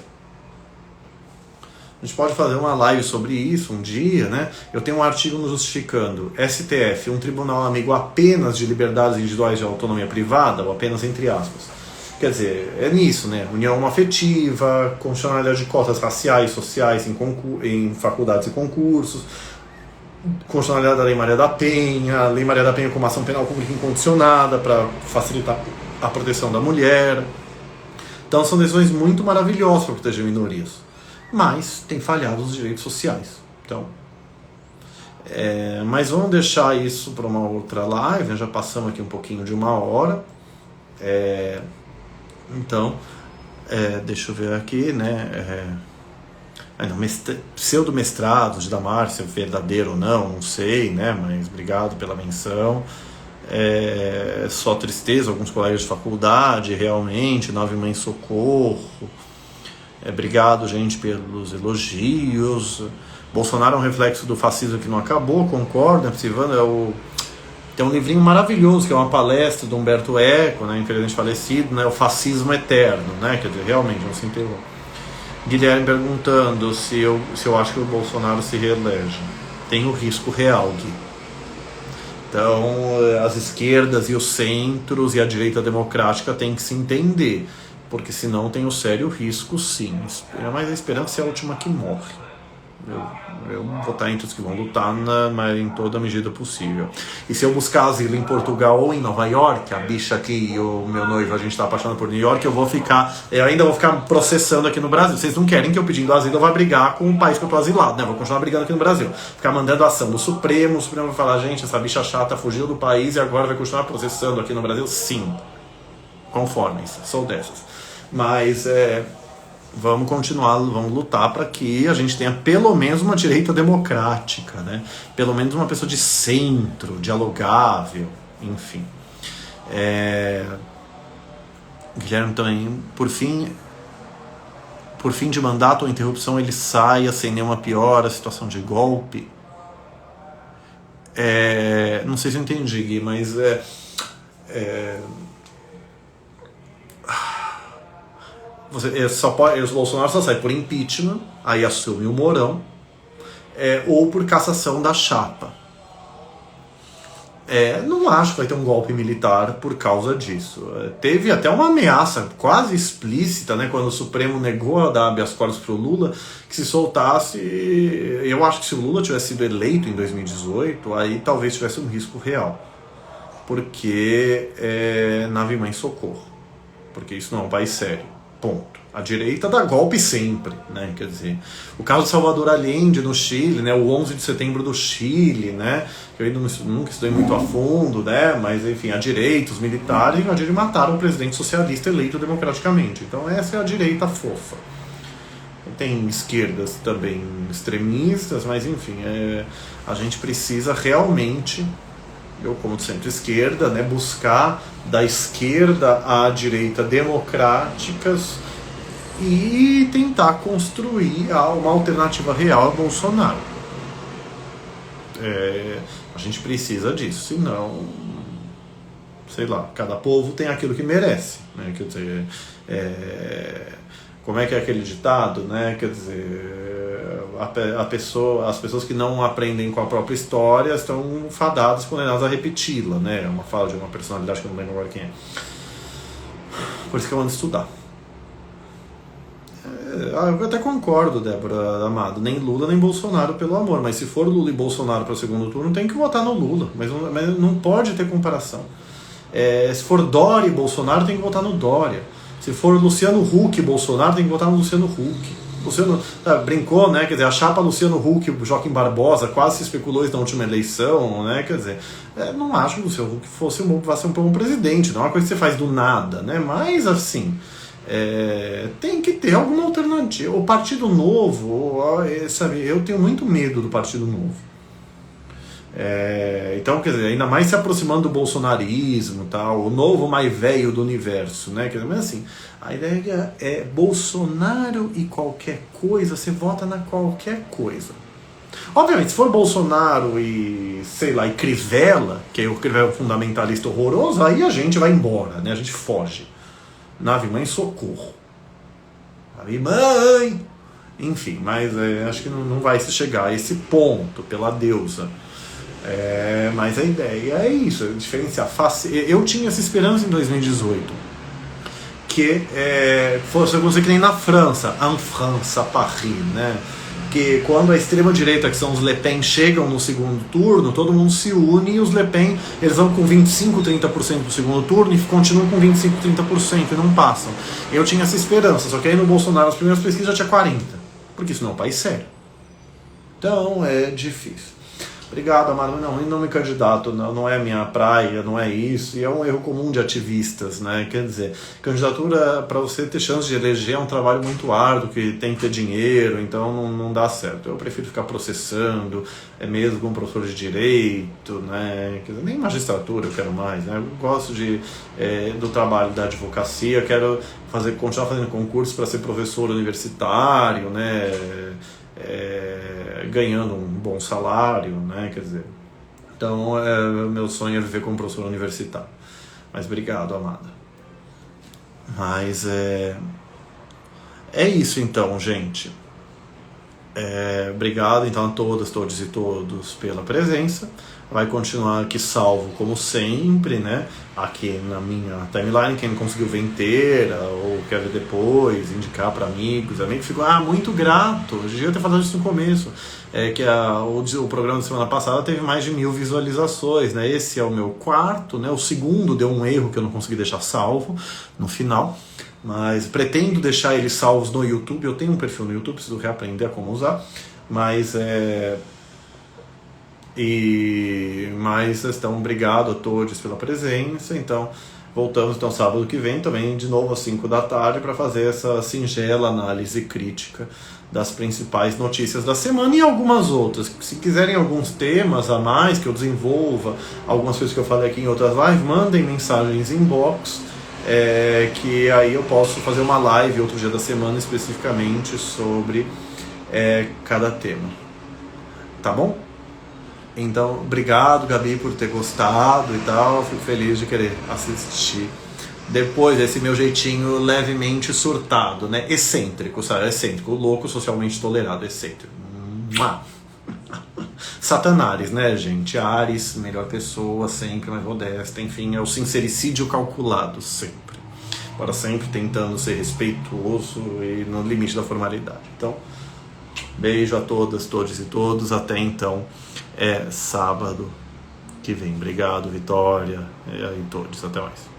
A gente pode fazer uma live sobre isso um dia, né? Eu tenho um artigo no Justificando. STF, um tribunal amigo apenas de liberdades individuais de autonomia privada, ou apenas entre aspas. Quer dizer, é nisso, né? União afetiva, constitucionalidade de cotas raciais, sociais em faculdades e concursos, constitucionalidade da Lei Maria da Penha, Lei Maria da Penha como ação penal pública incondicionada para facilitar a proteção da mulher. Então são decisões muito maravilhosas para proteger minorias, mas tem falhado os direitos sociais. Então, mas vamos deixar isso para uma outra live, né? Já passamos aqui um pouquinho de 1 hora. Então, deixa eu ver aqui, né? Pseudo-mestrado de Damárcia, verdadeiro ou não sei, né? Mas obrigado pela menção. Só tristeza, alguns colegas de faculdade, realmente, 9 Mães Socorro. Obrigado, gente, pelos elogios. Bolsonaro é um reflexo do fascismo que não acabou, concordo, né? Tem um livrinho maravilhoso, que é uma palestra do Humberto Eco, né, infelizmente falecido, né, O Fascismo Eterno, né, quer dizer, realmente, não se enterrou. Guilherme perguntando se eu acho que o Bolsonaro se reelege. Tem o risco real, Gui. Então, as esquerdas e os centros e a direita democrática têm que se entender, porque senão tem o sério risco, sim. Mas a esperança é a última que morre. Eu vou estar entre os que vão lutar, mas em toda a medida possível. E se eu buscar asilo em Portugal ou em Nova York, a bicha aqui e o meu noivo, a gente está apaixonado por New York, eu ainda vou ficar processando aqui no Brasil. Vocês não querem que eu pedindo asilo eu vá brigar com o país que eu estou asilado, né? Eu vou continuar brigando aqui no Brasil. Ficar mandando ação do Supremo, o Supremo vai falar, gente, essa bicha chata fugiu do país e agora vai continuar processando aqui no Brasil? Sim. Conformem-se, sou dessas. Mas vamos continuar, vamos lutar para que a gente tenha pelo menos uma direita democrática, né? Pelo menos uma pessoa de centro, dialogável, enfim. Guilherme também, por fim de mandato ou interrupção, ele saia sem nenhuma piora, situação de golpe. Não sei se eu entendi, Gui, mas o Bolsonaro só sai por impeachment, aí assume o Mourão, ou por cassação da chapa. Não acho que vai ter um golpe militar por causa disso. Teve até uma ameaça quase explícita, né, quando o Supremo negou a dar habeas corpus para o Lula, que se soltasse. Eu acho que se o Lula tivesse sido eleito em 2018, aí talvez tivesse um risco real. Porque nave mãe socorro. Porque isso não é um país sério. Ponto. A direita dá golpe sempre, né? Quer dizer, o caso de Salvador Allende no Chile, né? O 11 de setembro do Chile, né? Que eu ainda nunca estudei muito a fundo, né? Mas enfim, a direita, os militares mataram o presidente socialista eleito democraticamente. Então essa é a direita fofa. tem esquerdas também extremistas, mas enfim, a gente precisa realmente, eu como centro-esquerda, né, buscar da esquerda à direita democráticas e tentar construir uma alternativa real a Bolsonaro. A gente precisa disso, senão, sei lá, cada povo tem aquilo que merece, né? Quer dizer, como é que é aquele ditado, né? Quer dizer, as pessoas que não aprendem com a própria história estão fadadas, condenadas a repeti-la, né? É uma fala de uma personalidade que eu não lembro agora quem é. Por isso que eu ando estudar. Eu até concordo, Débora Amado, nem Lula nem Bolsonaro, pelo amor, mas se for Lula e Bolsonaro para o segundo turno, tem que votar no Lula, mas não pode ter comparação. Se for Dória e Bolsonaro, tem que votar no Dória. Se for Luciano Huck e Bolsonaro, tem que votar no Luciano Huck. Luciano brincou, né? Quer dizer, a chapa Luciano Huck e Joaquim Barbosa quase se especulou isso na última eleição, né? Quer dizer, não acho que o Luciano Huck vai ser um bom presidente, não é uma coisa que você faz do nada, né? Mas assim, tem que ter alguma alternativa. O Partido Novo, sabe, eu tenho muito medo do Partido Novo. Então, quer dizer, ainda mais se aproximando do bolsonarismo, tal, o novo mais velho do universo, né? Quer dizer, mas assim, a ideia é Bolsonaro e qualquer coisa, você vota na qualquer coisa. Obviamente, se for Bolsonaro e, sei lá, e Crivella, que é o Crivella fundamentalista horroroso, aí a gente vai embora, né? A gente foge. Nave mãe, socorro. Nave mãe! Enfim, mas acho que não vai se chegar a esse ponto, pela deusa. Mas a ideia é isso, diferenciar. Eu tinha essa esperança em 2018 que fosse acontecer que nem na França, en France, à Paris, né? Que quando a extrema-direita, que são os Le Pen, chegam no segundo turno, todo mundo se une e os Le Pen, eles vão com 25, 30% do segundo turno e continuam com 25, 30% e não passam. Eu tinha essa esperança, só que aí no Bolsonaro as primeiras pesquisas já tinha 40%, porque isso não é um país sério. Então é difícil. Obrigado, Amaro. Não me candidato, não é minha praia, não é isso. E é um erro comum de ativistas, né? Quer dizer, candidatura, para você ter chance de eleger, é um trabalho muito árduo, que tem que ter dinheiro, então não dá certo. Eu prefiro ficar processando, mesmo como professor de direito, né? Quer dizer, nem magistratura eu quero mais, né? Eu gosto do trabalho da advocacia, quero continuar fazendo concursos para ser professor universitário, né? Ganhando um bom salário, né? Quer dizer, então meu sonho é viver como professor universitário. Mas obrigado, amada. Mas é isso então, gente. Obrigado então a todas, todos e todos pela presença. Vai continuar aqui salvo como sempre, né? Aqui na minha timeline, quem não conseguiu ver inteira ou quer ver depois, indicar para amigos ficou muito grato. Eu devia ter falado isso no começo. Que o programa da semana passada teve mais de 1000 visualizações, né? Esse é o meu quarto, né? O segundo deu um erro que eu não consegui deixar salvo no final. Mas pretendo deixar eles salvos no YouTube. Eu tenho um perfil no YouTube, preciso reaprender a como usar. Mas então, obrigado a todos pela presença. Então, voltamos então sábado que vem, também de novo às 5 da tarde, para fazer essa singela análise crítica das principais notícias da semana e algumas outras. Se quiserem alguns temas a mais que eu desenvolva, algumas coisas que eu falei aqui em outras lives, mandem mensagens inbox, que aí eu posso fazer uma live outro dia da semana especificamente sobre cada tema. Tá bom? Então, obrigado, Gabi, por ter gostado e tal. Fico feliz de querer assistir. Depois, esse meu jeitinho levemente surtado, né? Excêntrico, sabe? Excêntrico, louco, socialmente tolerado, excêntrico. Satanares, né, gente? Ares, melhor pessoa, sempre mais modesta. Enfim, é o sincericídio calculado, sempre. Agora, sempre tentando ser respeitoso e no limite da formalidade. Então, beijo a todas, todos e todos. Até então. Sábado que vem. Obrigado, Vitória, e todos. Até mais.